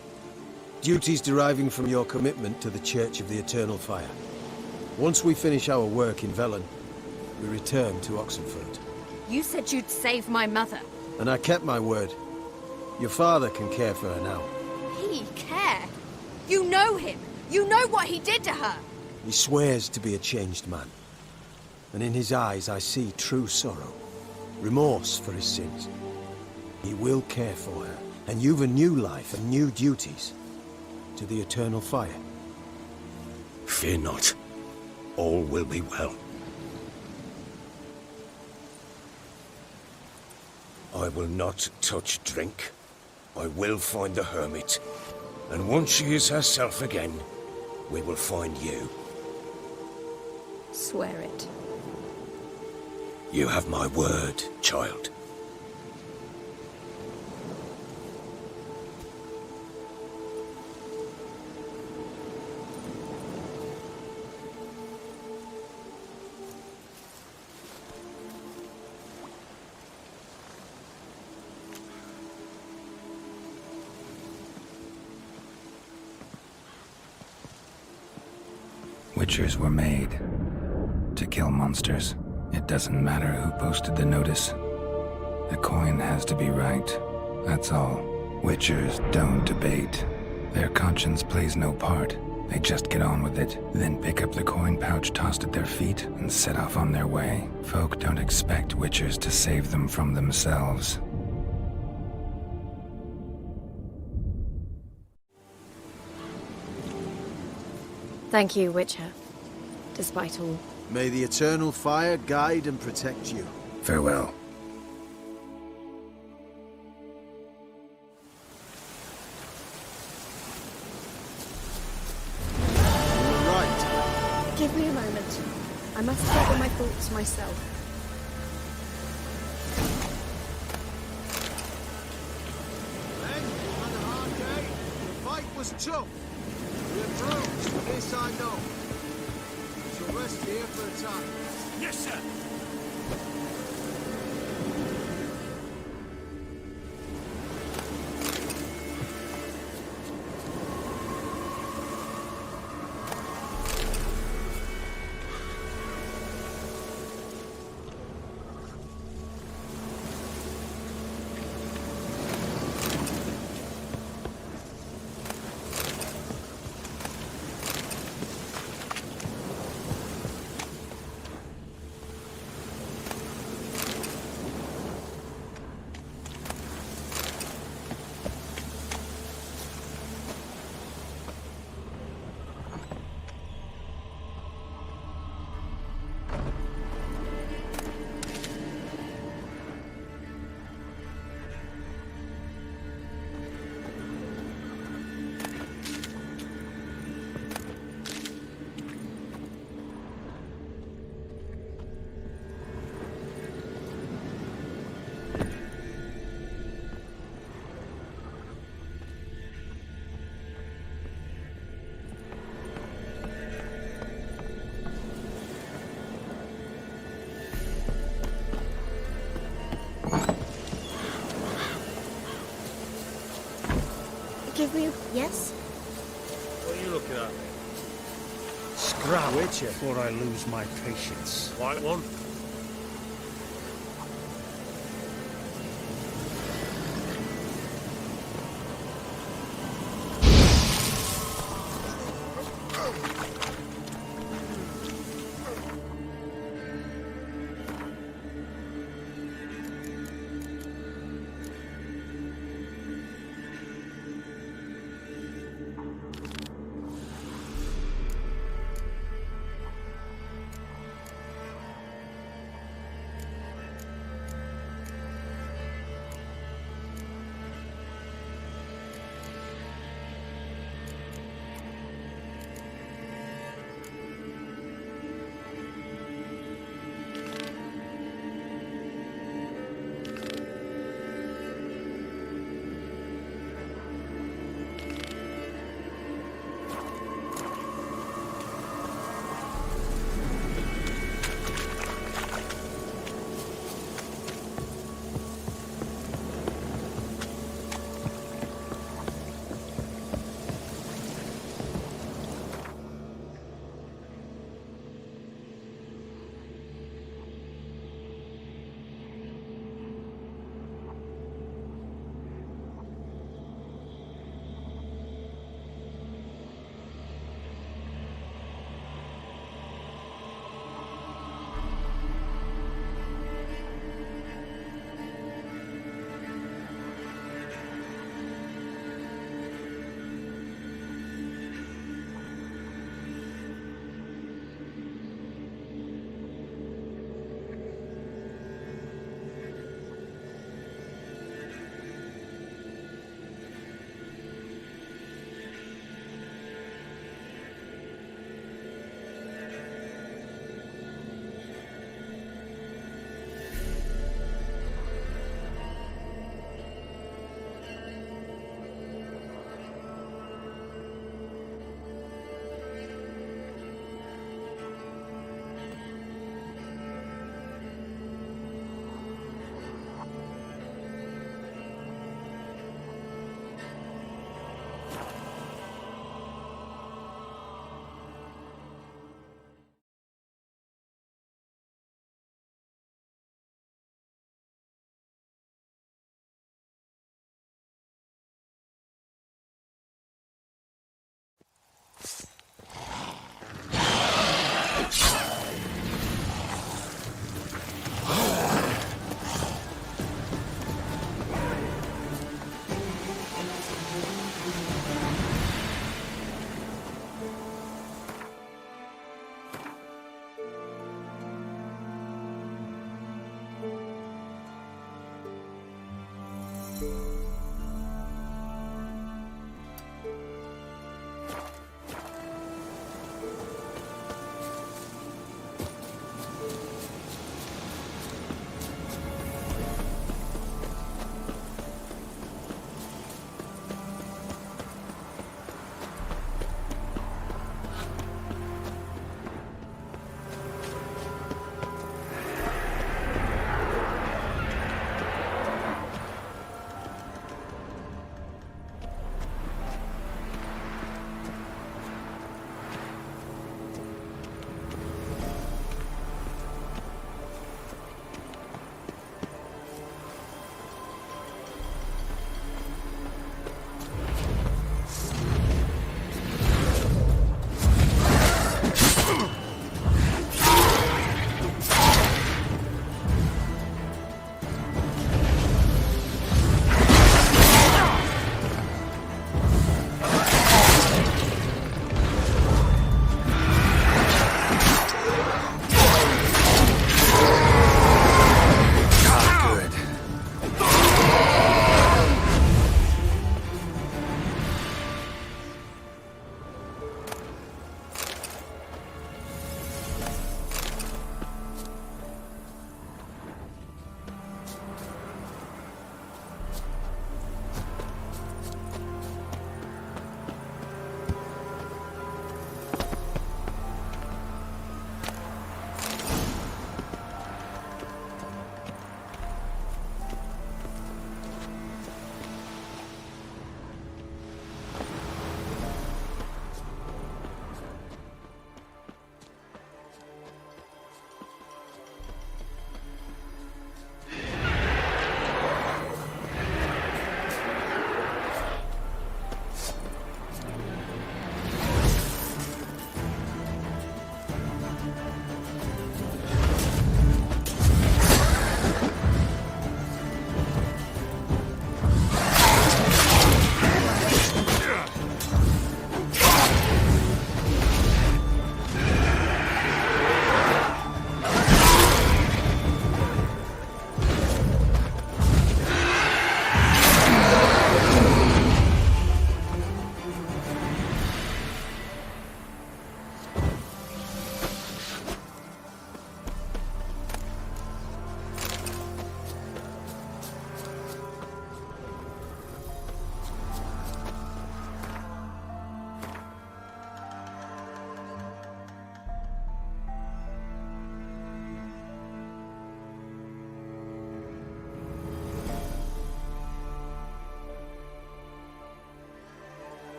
Duties deriving from your commitment to the Church of the Eternal Fire. Once we finish our work in Velen, we return to Oxenfurt. You said you'd save my mother. And I kept my word. Your father can care for her now. He care? You know him. You know what he did to her. He swears to be a changed man. And in his eyes I see true sorrow. Remorse for his sins. He will care for her. And you've a new life and new duties. To the Eternal Fire. Fear not. All will be well. I will not touch drink. I will find the hermit. And once she is herself again, we will find you. Swear it. You have my word, child. Witchers were made to kill monsters. It doesn't matter who posted the notice. The coin has to be right. That's all. Witchers don't debate. Their conscience plays no part. They just get on with it, then pick up the coin pouch tossed at their feet and set off on their way. Folk don't expect witchers to save them from themselves. Thank you, Witcher. Despite all. May the Eternal Fire guide and protect you. Farewell. You were right. Give me a moment. I must gather my thoughts myself. Men, you had a hard day. The fight was tough. We are bruised, this I know. We shall rest here for a time. Yes, sir. you, yes? What are you looking at? Scrap Witcher before I lose my patience. White one?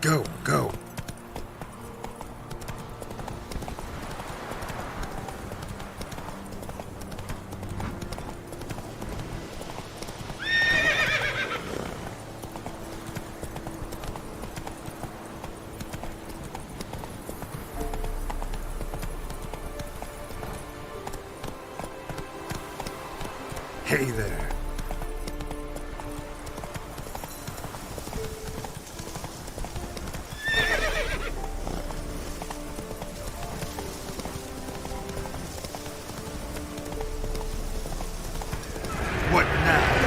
Go, go. Hey there. What now?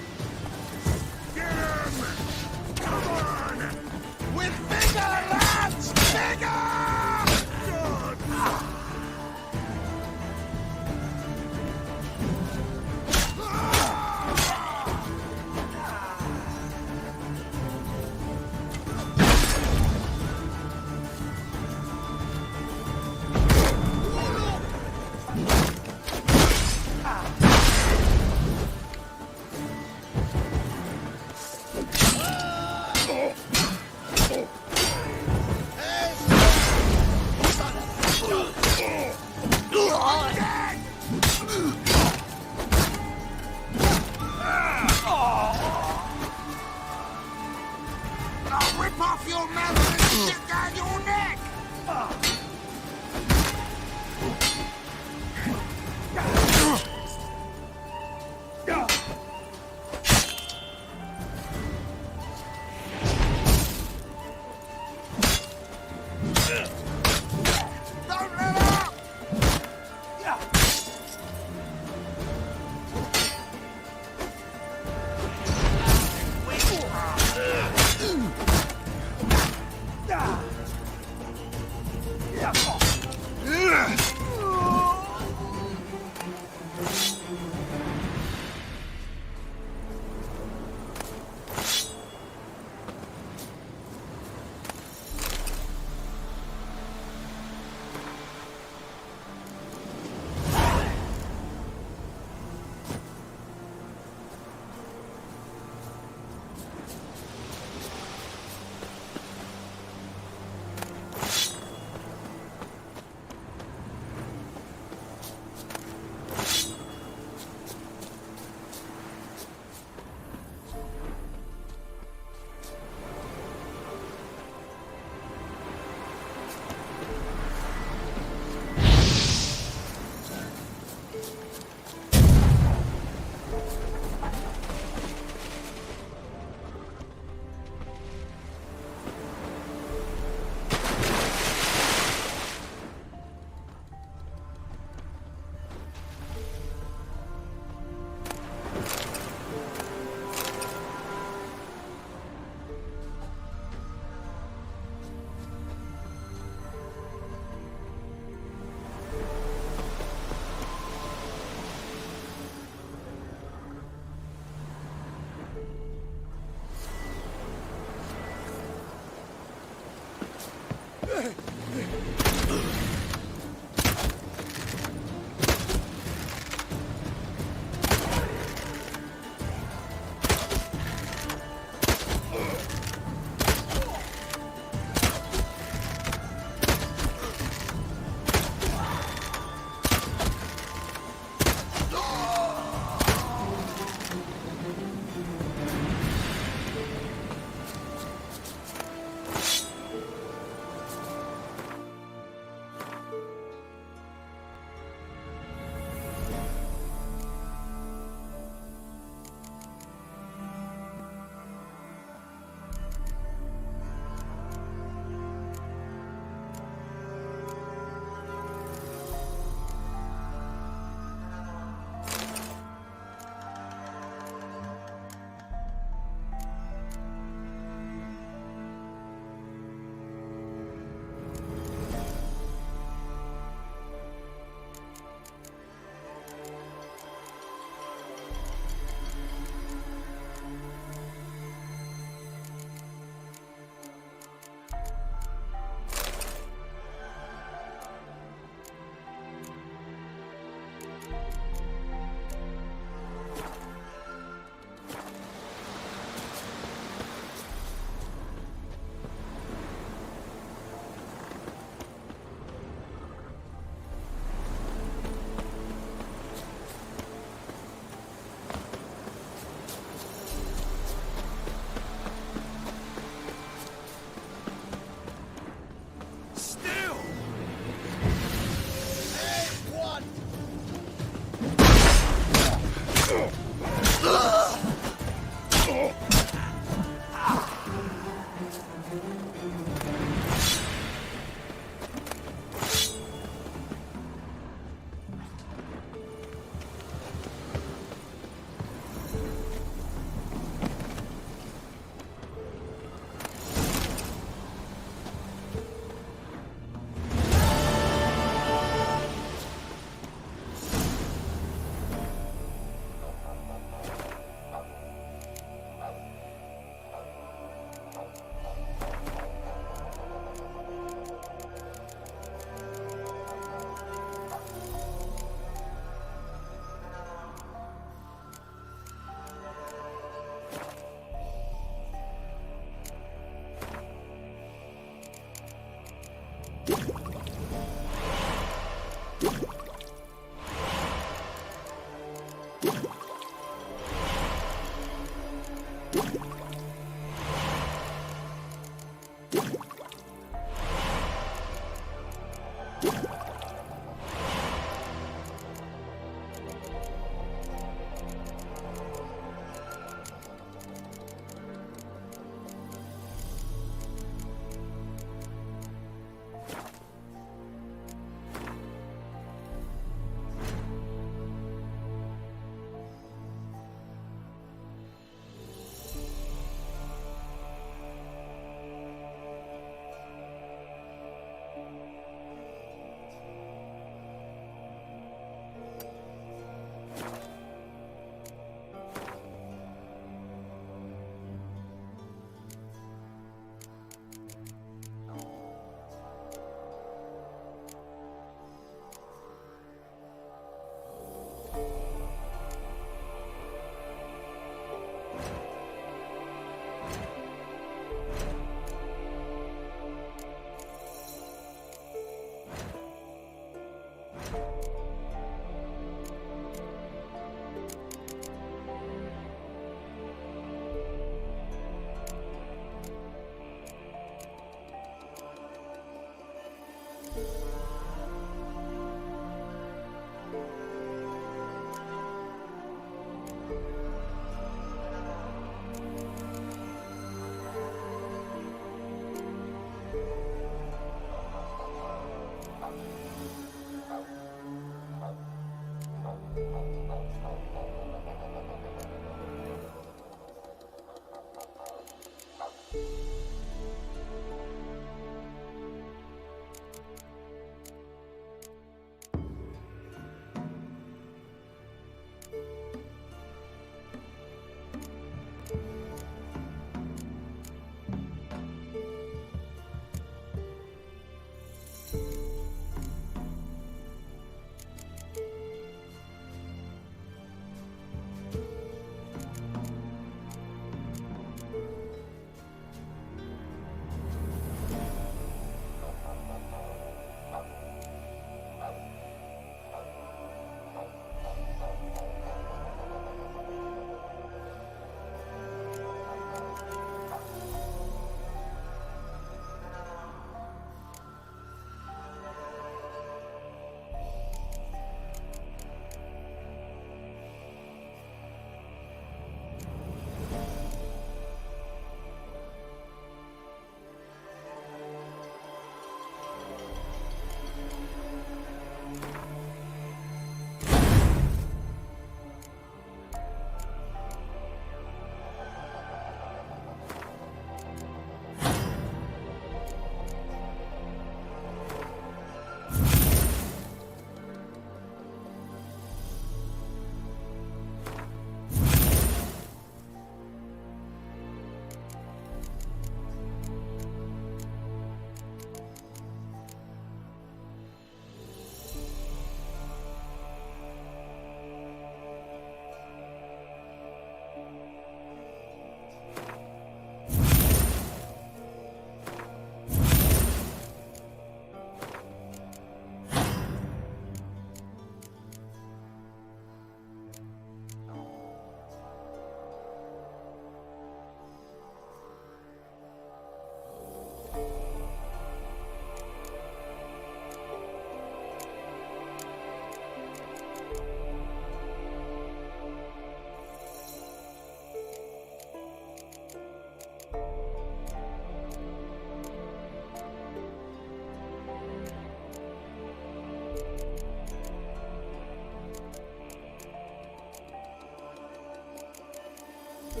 ¿Qué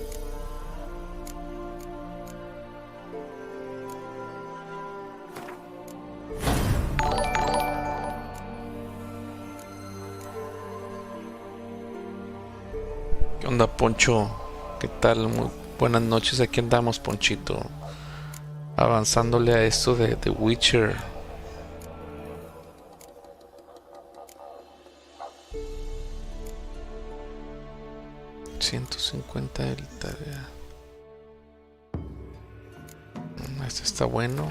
onda, Poncho? ¿Qué tal? Muy buenas noches, aquí andamos, Ponchito, avanzándole a esto de The Witcher. $150 de tarea. Este está bueno.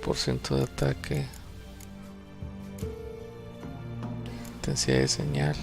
% de ataque, intensidad de señal.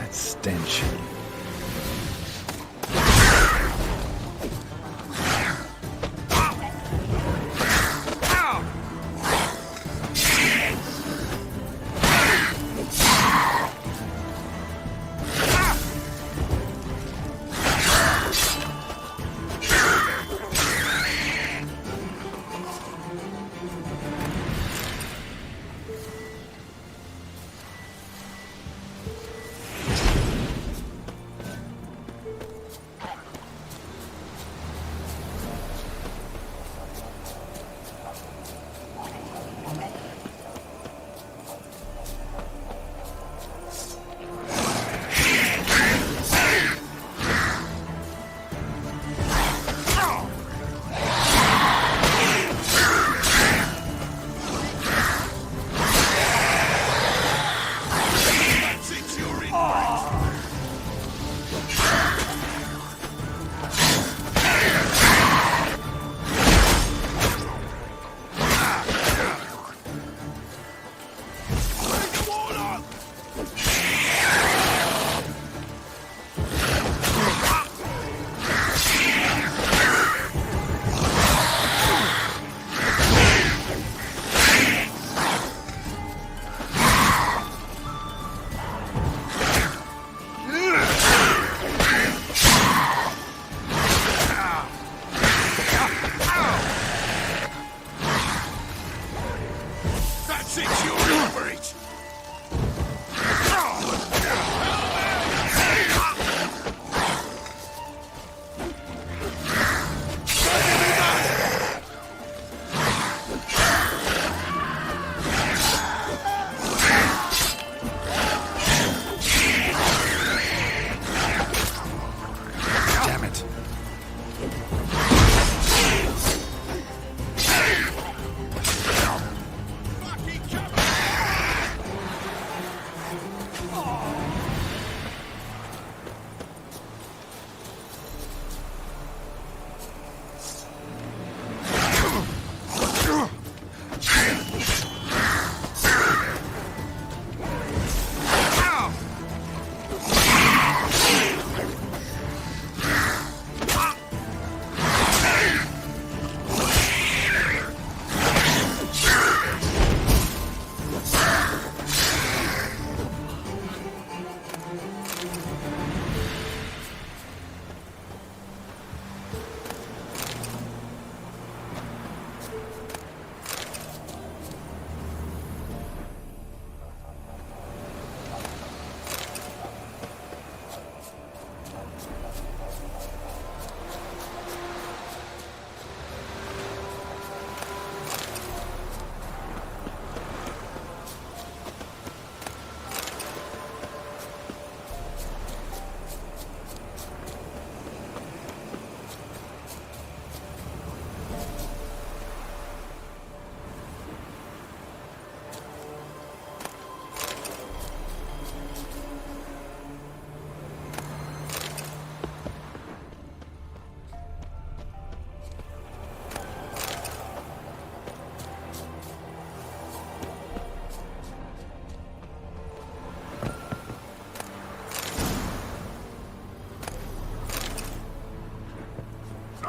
That stench.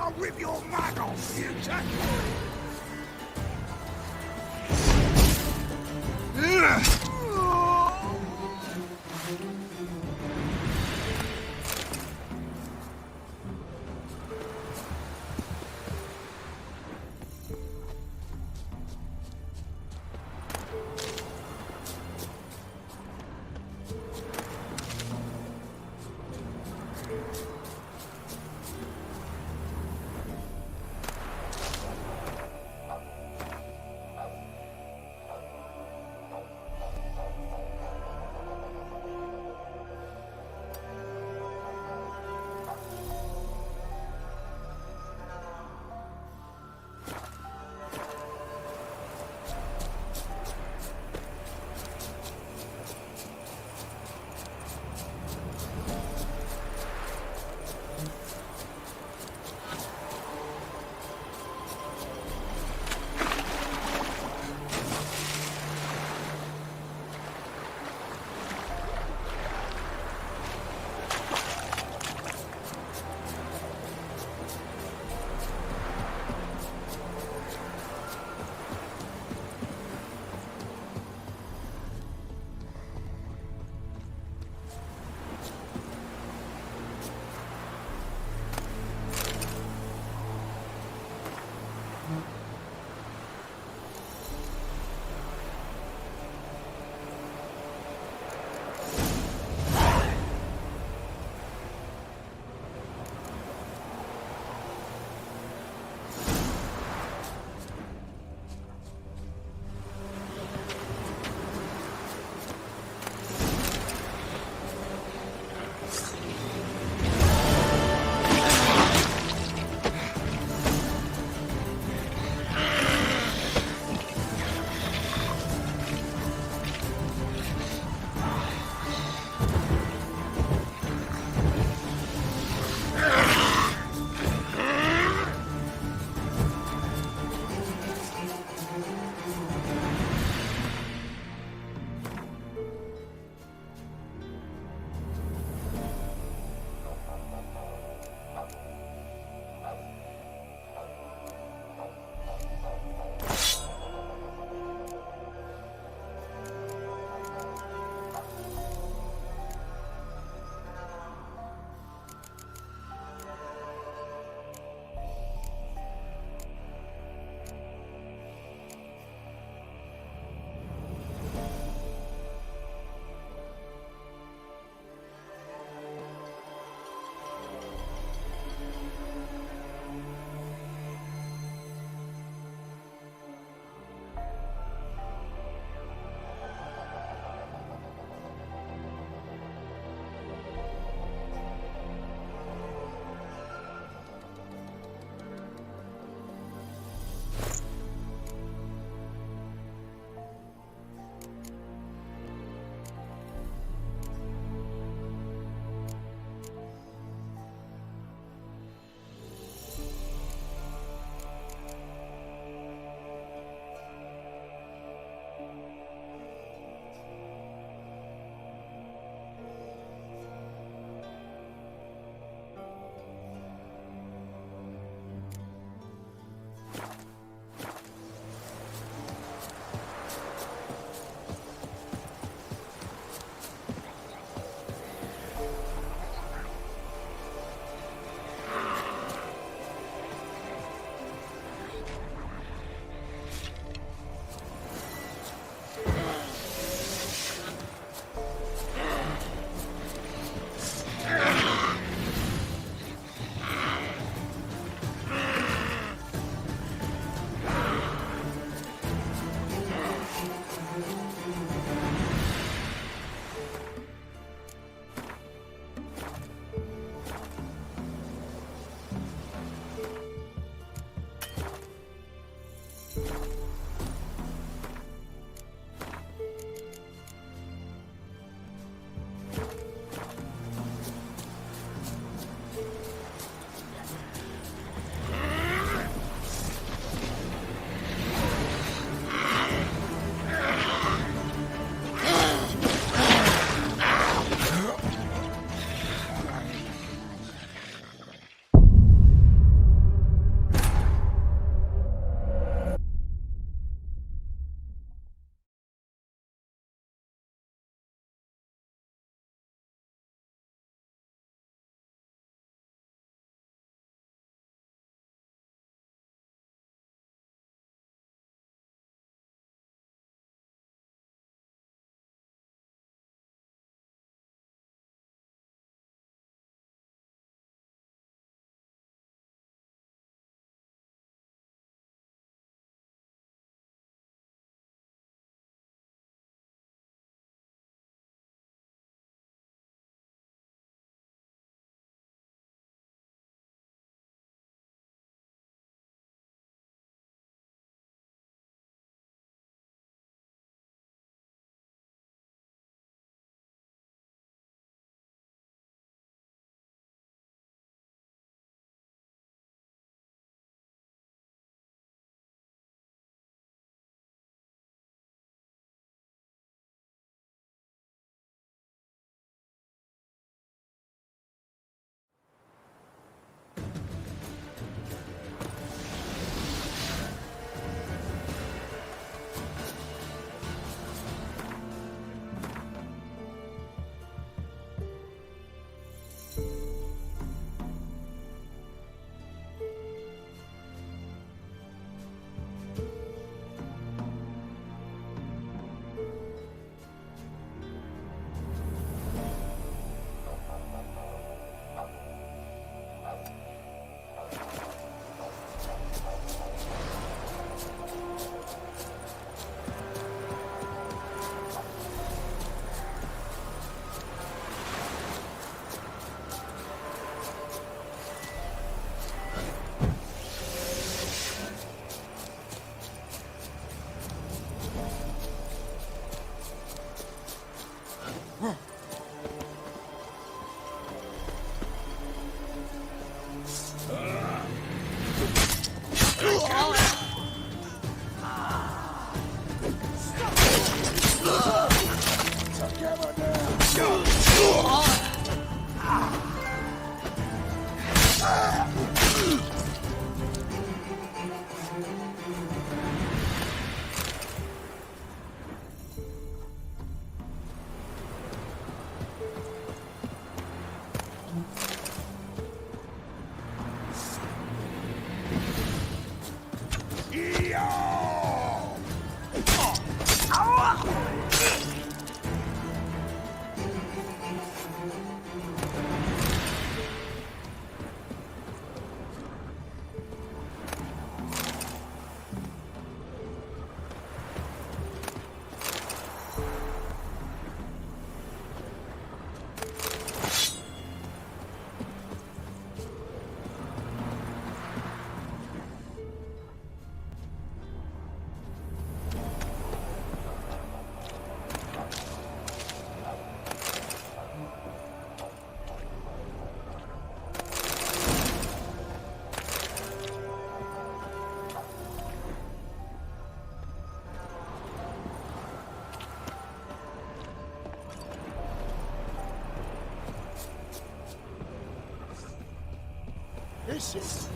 I'll rip your mug off, you This is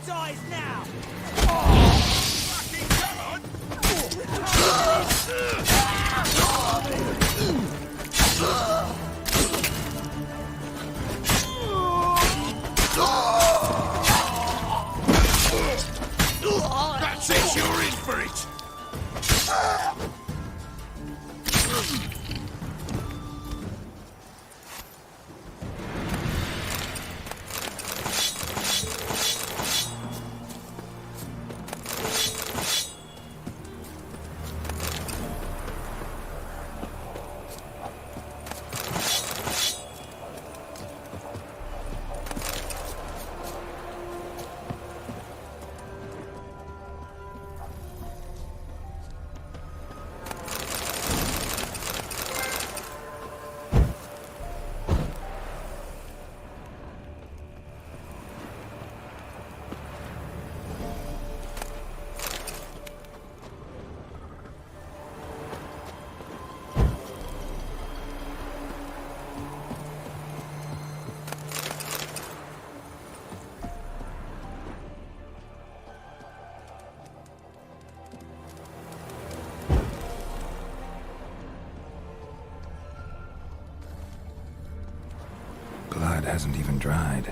dies now! That's it, you're in for it! Blood hasn't even dried.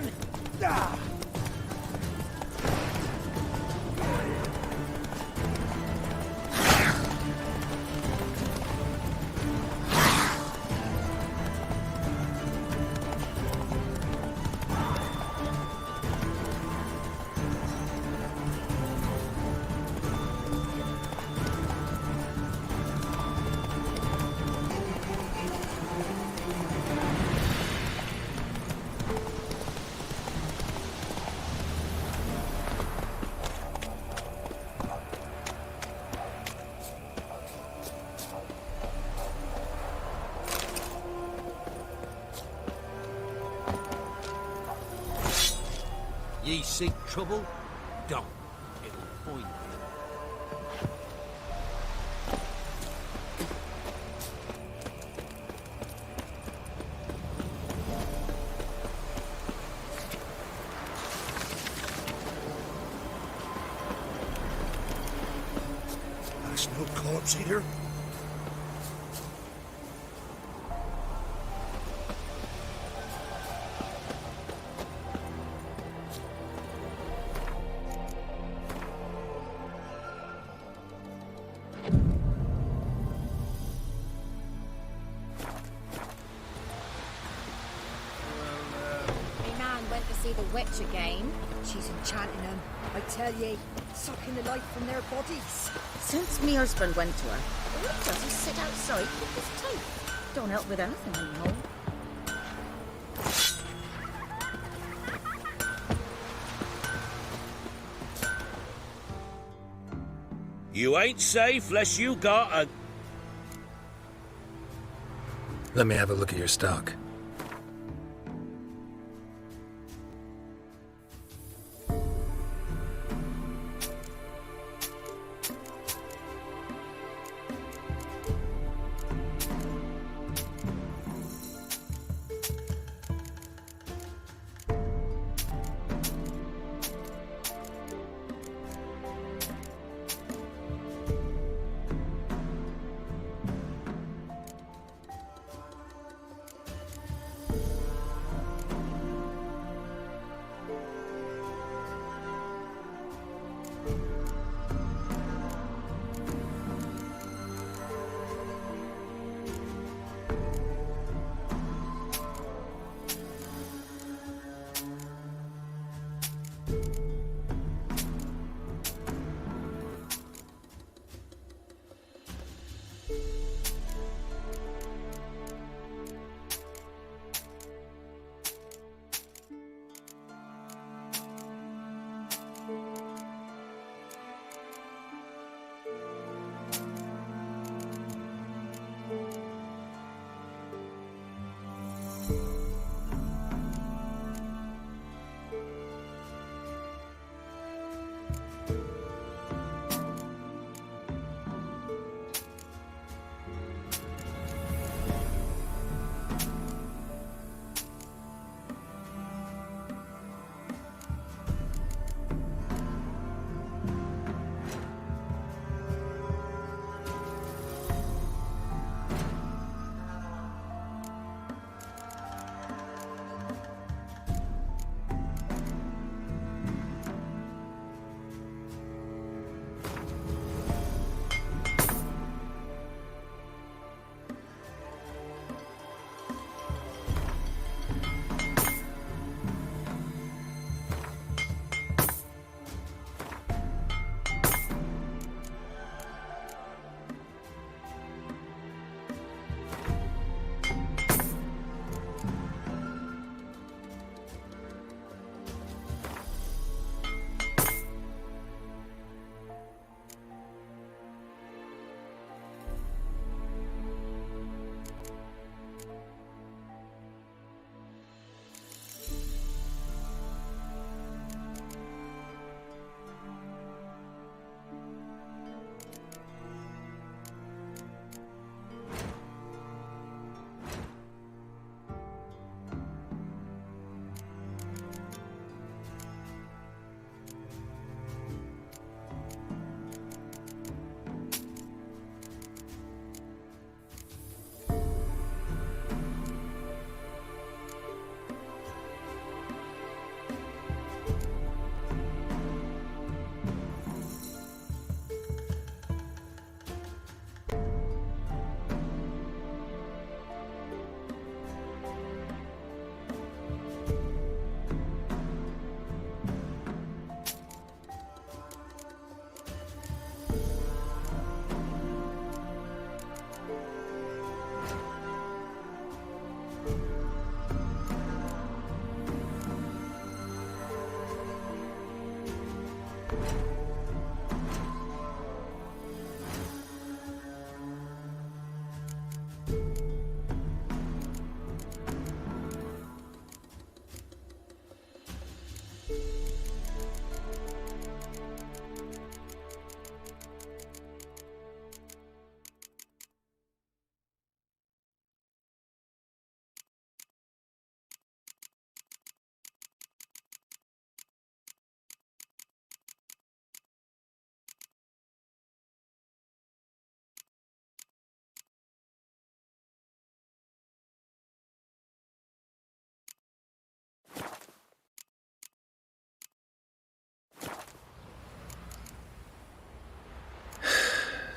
them! Ah. Ye seek trouble? Don't. It'll find you. There's no corpse here. See the witch again. She's enchanting them, I tell ye, sucking the life from their bodies. Since me husband went to her, all he does is sit outside with his teeth. Don't help with anything anymore. You ain't safe less you got a... Let me have a look at your stock.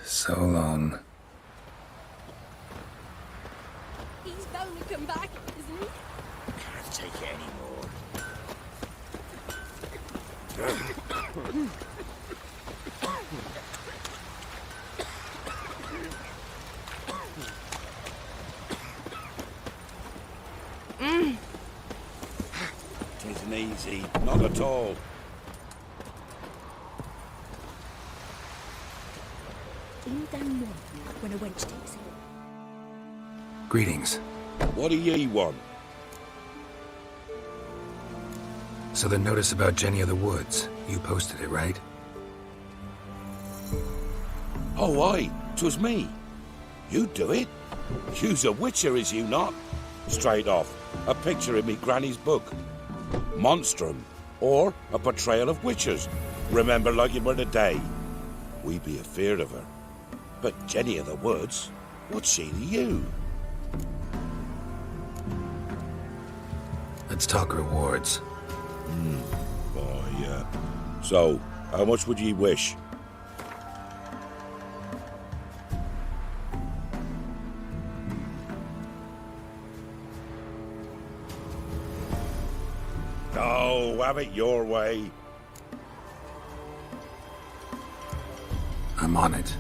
So long. He's bound to come back, isn't he? Can't take it anymore. It isn't easy, not at all. In down north, when a wench takes it. Greetings. What do ye want? So the notice about Jenny of the Woods, you posted it, right? Oh, aye, 'twas me. You do it? You's a witcher, is you not? Straight off, a picture in me granny's book. Monstrum, or a portrayal of witches. Remember like it were the day. We be afeard of her. But Jenny of the Woods, what's she to you? Let's talk rewards. Oh, yeah. So, how much would ye wish? Oh, have it your way. I'm on it.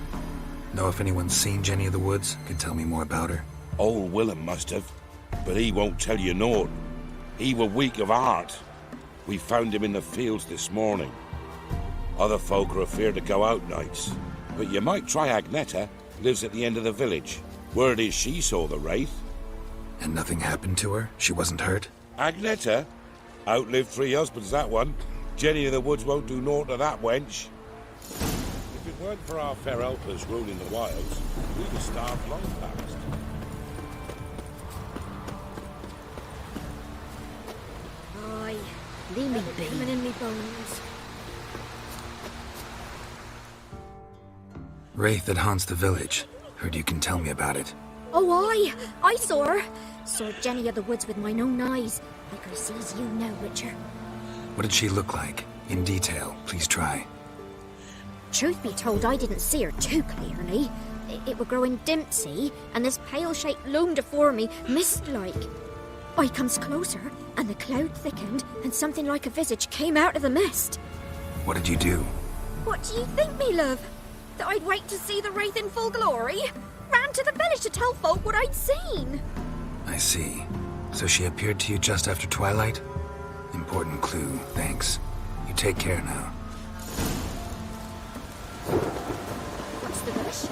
Know if anyone's seen Jenny of the Woods? Could tell me more about her? Old Willem must have, but he won't tell you naught. He were weak of heart. We found him in the fields this morning. Other folk are afeard to go out nights. But you might try Agneta, lives at the end of the village. Word is she saw the wraith. And nothing happened to her? She wasn't hurt? Agneta? Outlived 3 husbands, that one. Jenny of the Woods won't do naught to that wench. If it weren't for our fair helpers ruling the wilds, we'd have starved long past. Aye, leave me be. Coming in me bones. Wraith that haunts the village. Heard you can tell me about it. Oh, aye, I saw her. Saw Jenny of the Woods with mine own eyes. Like I sees you now, Witcher. What did she look like? In detail, please try. Truth be told, I didn't see her too clearly. It were growing dim, see, and this pale shape loomed afore me, mist-like. I comes closer, and the cloud thickened, and something like a visage came out of the mist. What did you do? What do you think, me love? That I'd wait to see the wraith in full glory? Ran to the village to tell folk what I'd seen. I see. So she appeared to you just after twilight? Important clue, thanks. You take care now. What's the rush?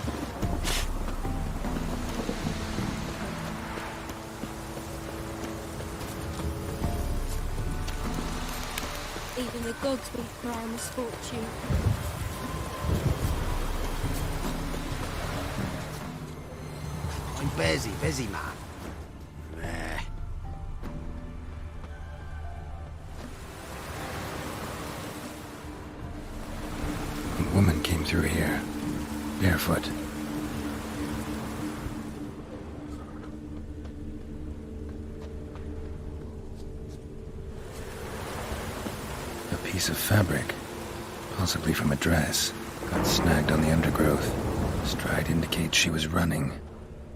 Even the gods weep for our misfortune. I'm busy, man. A woman came through here, barefoot. A piece of fabric, possibly from a dress, got snagged on the undergrowth. Stride indicates she was running.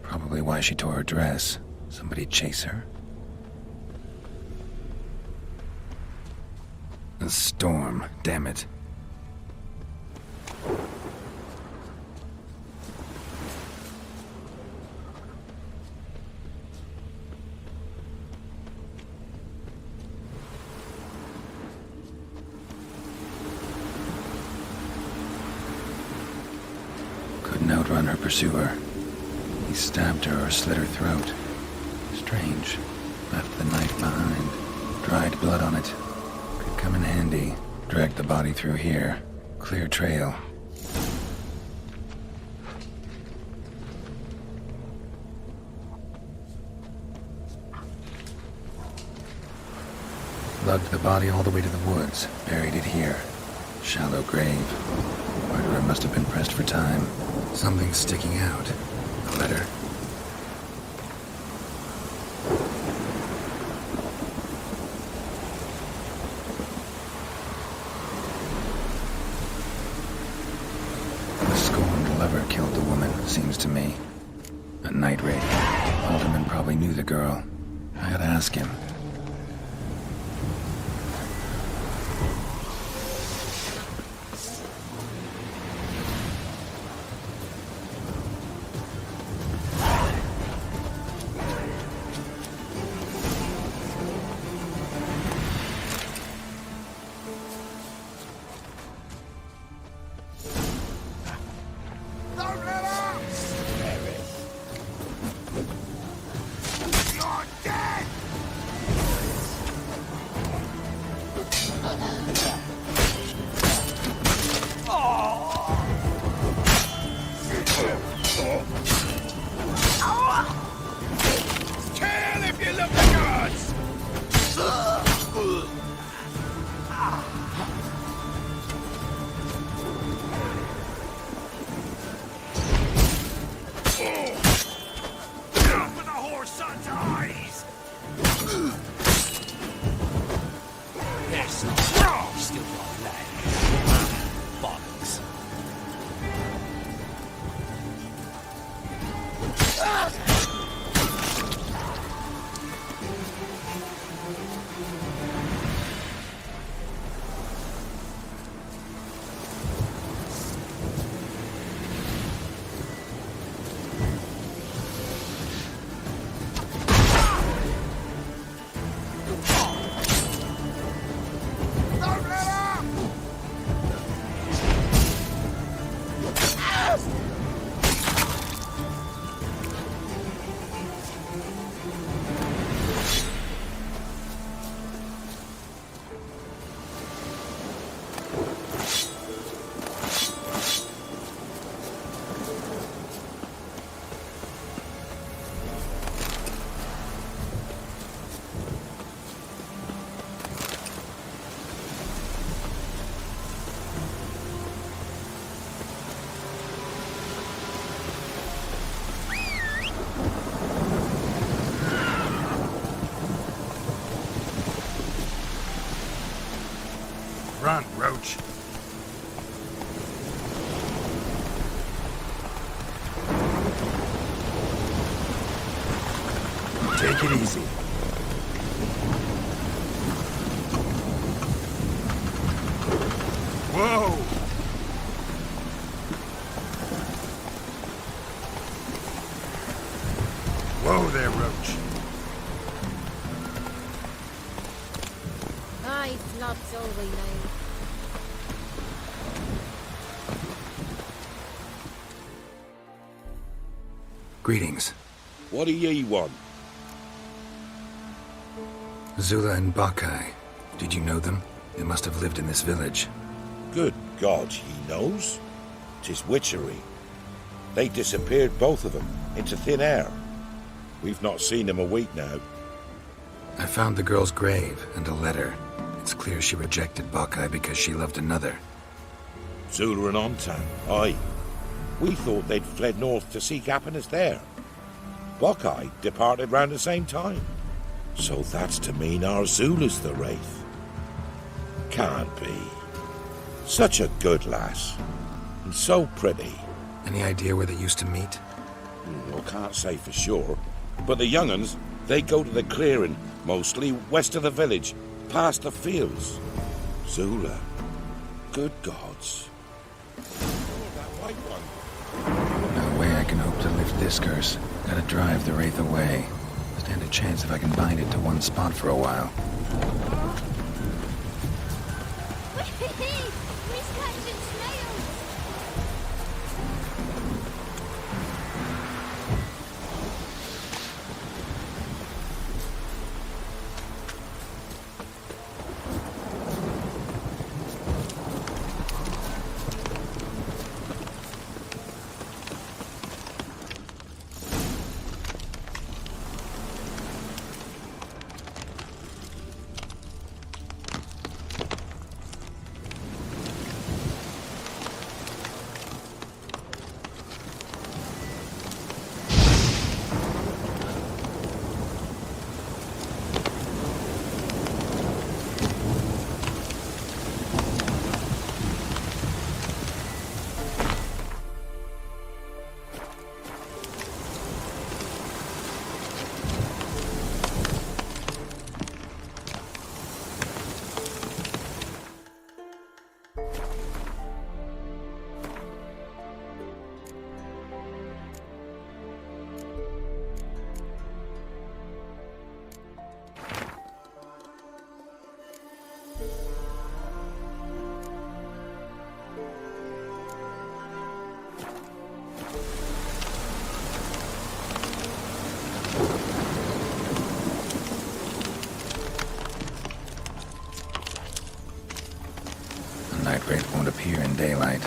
Probably why she tore her dress. Somebody chase her? A storm, damn it. Couldn't outrun her pursuer. He stabbed her or slit her throat. Strange. Left the knife behind. Dried blood on it. Could Come in handy. Drag the body through here. Clear trail. Lugged the body all the way to the woods. Buried it here. Shallow grave. Murderer must have been pressed for time. Something's sticking out. A letter. The scorned lover killed the woman, seems to me. A night raid. Alderman probably knew the girl. I gotta ask him. Run, Roach. Take it easy. Whoa! Whoa there, Roach. Aye, floods all we know. Greetings. What do ye want? Zula and Bakai. Did you know them? They must have lived in this village. Good God, he knows. 'Tis witchery. They disappeared, both of them, into thin air. We've not seen them a week now. I found the girl's grave and a letter. It's clear she rejected Bakai because she loved another. Zula and Ontan, aye. We thought they'd fled north to seek happiness there. Bakai departed round the same time. So that's to mean our Zula's the wraith. Can't be. Such a good lass. And so pretty. Any idea where they used to meet? I can't say for sure. But the young'uns, they go to the clearing, mostly west of the village, past the fields. Zula. Good gods. Oh, that white one. No way I can hope to lift this curse. Gotta drive the wraith away. Stand a chance if I can bind it to one spot for a while. We're catching snails! Nightwraith won't appear in daylight.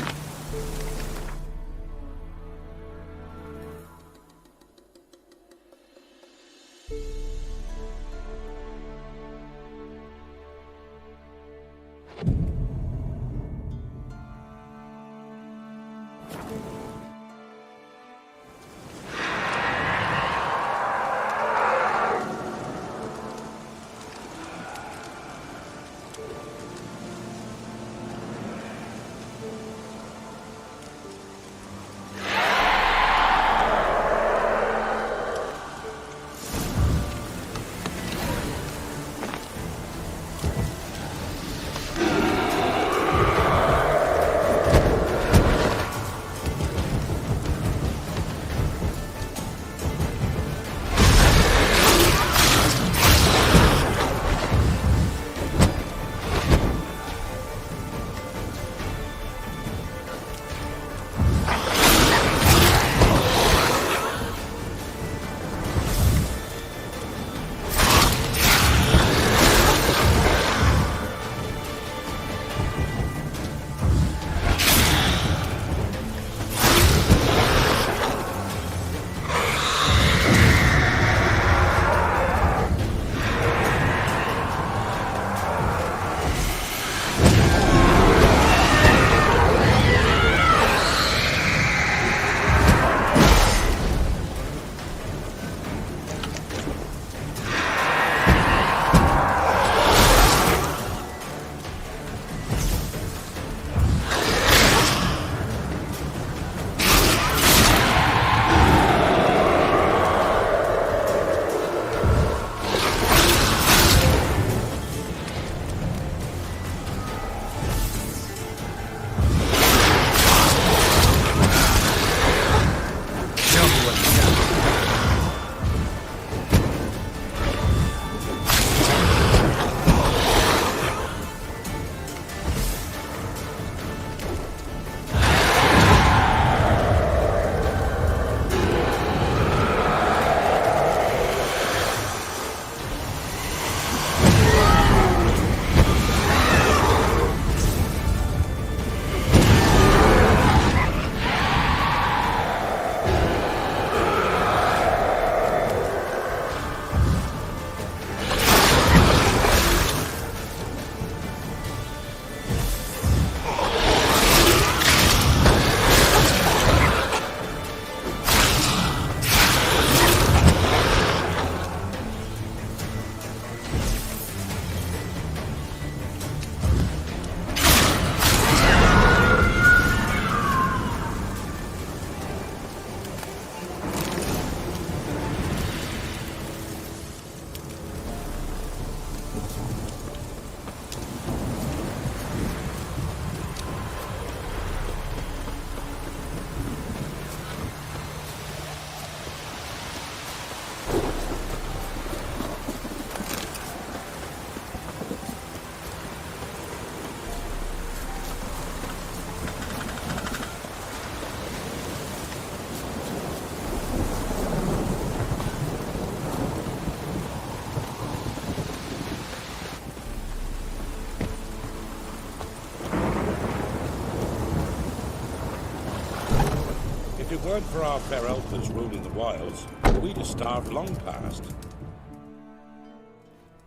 If it weren't for our fair elders ruling the wilds, we'd have starved long past.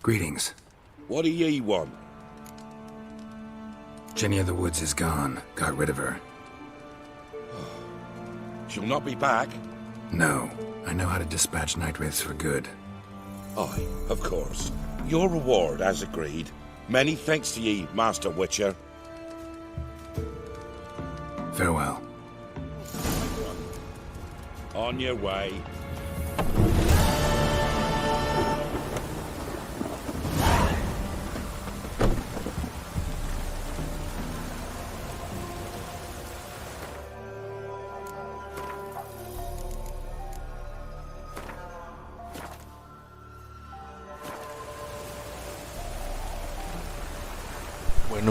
Greetings. What do ye want? Jenny of the Woods is gone. Got rid of her. She'll not be back. No. I know how to dispatch Nightwraiths for good. Aye, of course. Your reward, as agreed. Many thanks to ye, Master Witcher. Farewell. On your way.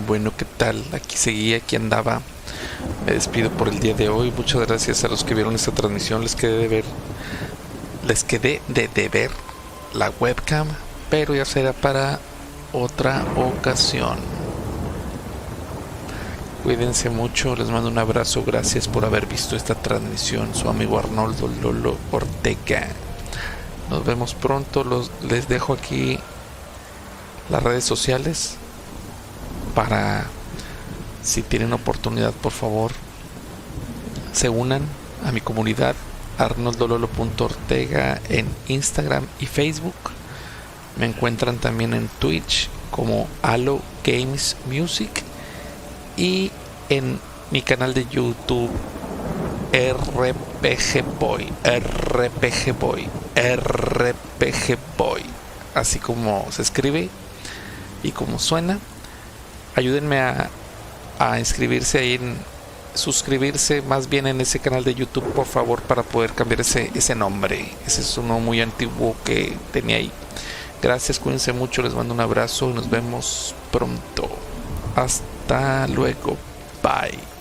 Bueno, ¿qué tal? Aquí seguía, aquí andaba. Me despido por el día de hoy. Muchas gracias a los que vieron esta transmisión. Les quedé de ver la webcam, pero ya será para otra ocasión. Cuídense mucho, les mando un abrazo, gracias por haber visto esta transmisión, su amigo Arnoldo Lolo Ortega. Nos vemos pronto, les dejo aquí las redes sociales para, si tienen oportunidad, por favor, se unan a mi comunidad arnoldololo.ortega en Instagram y Facebook. Me encuentran también en Twitch como Halo Games Music y en mi canal de YouTube RPG Boy, así como se escribe y como suena. Ayúdenme a inscribirse ahí, suscribirse más bien en ese canal de YouTube, por favor, para poder cambiar ese nombre. Ese es uno muy antiguo que tenía ahí. Gracias, cuídense mucho, les mando un abrazo y nos vemos pronto. Hasta luego, bye.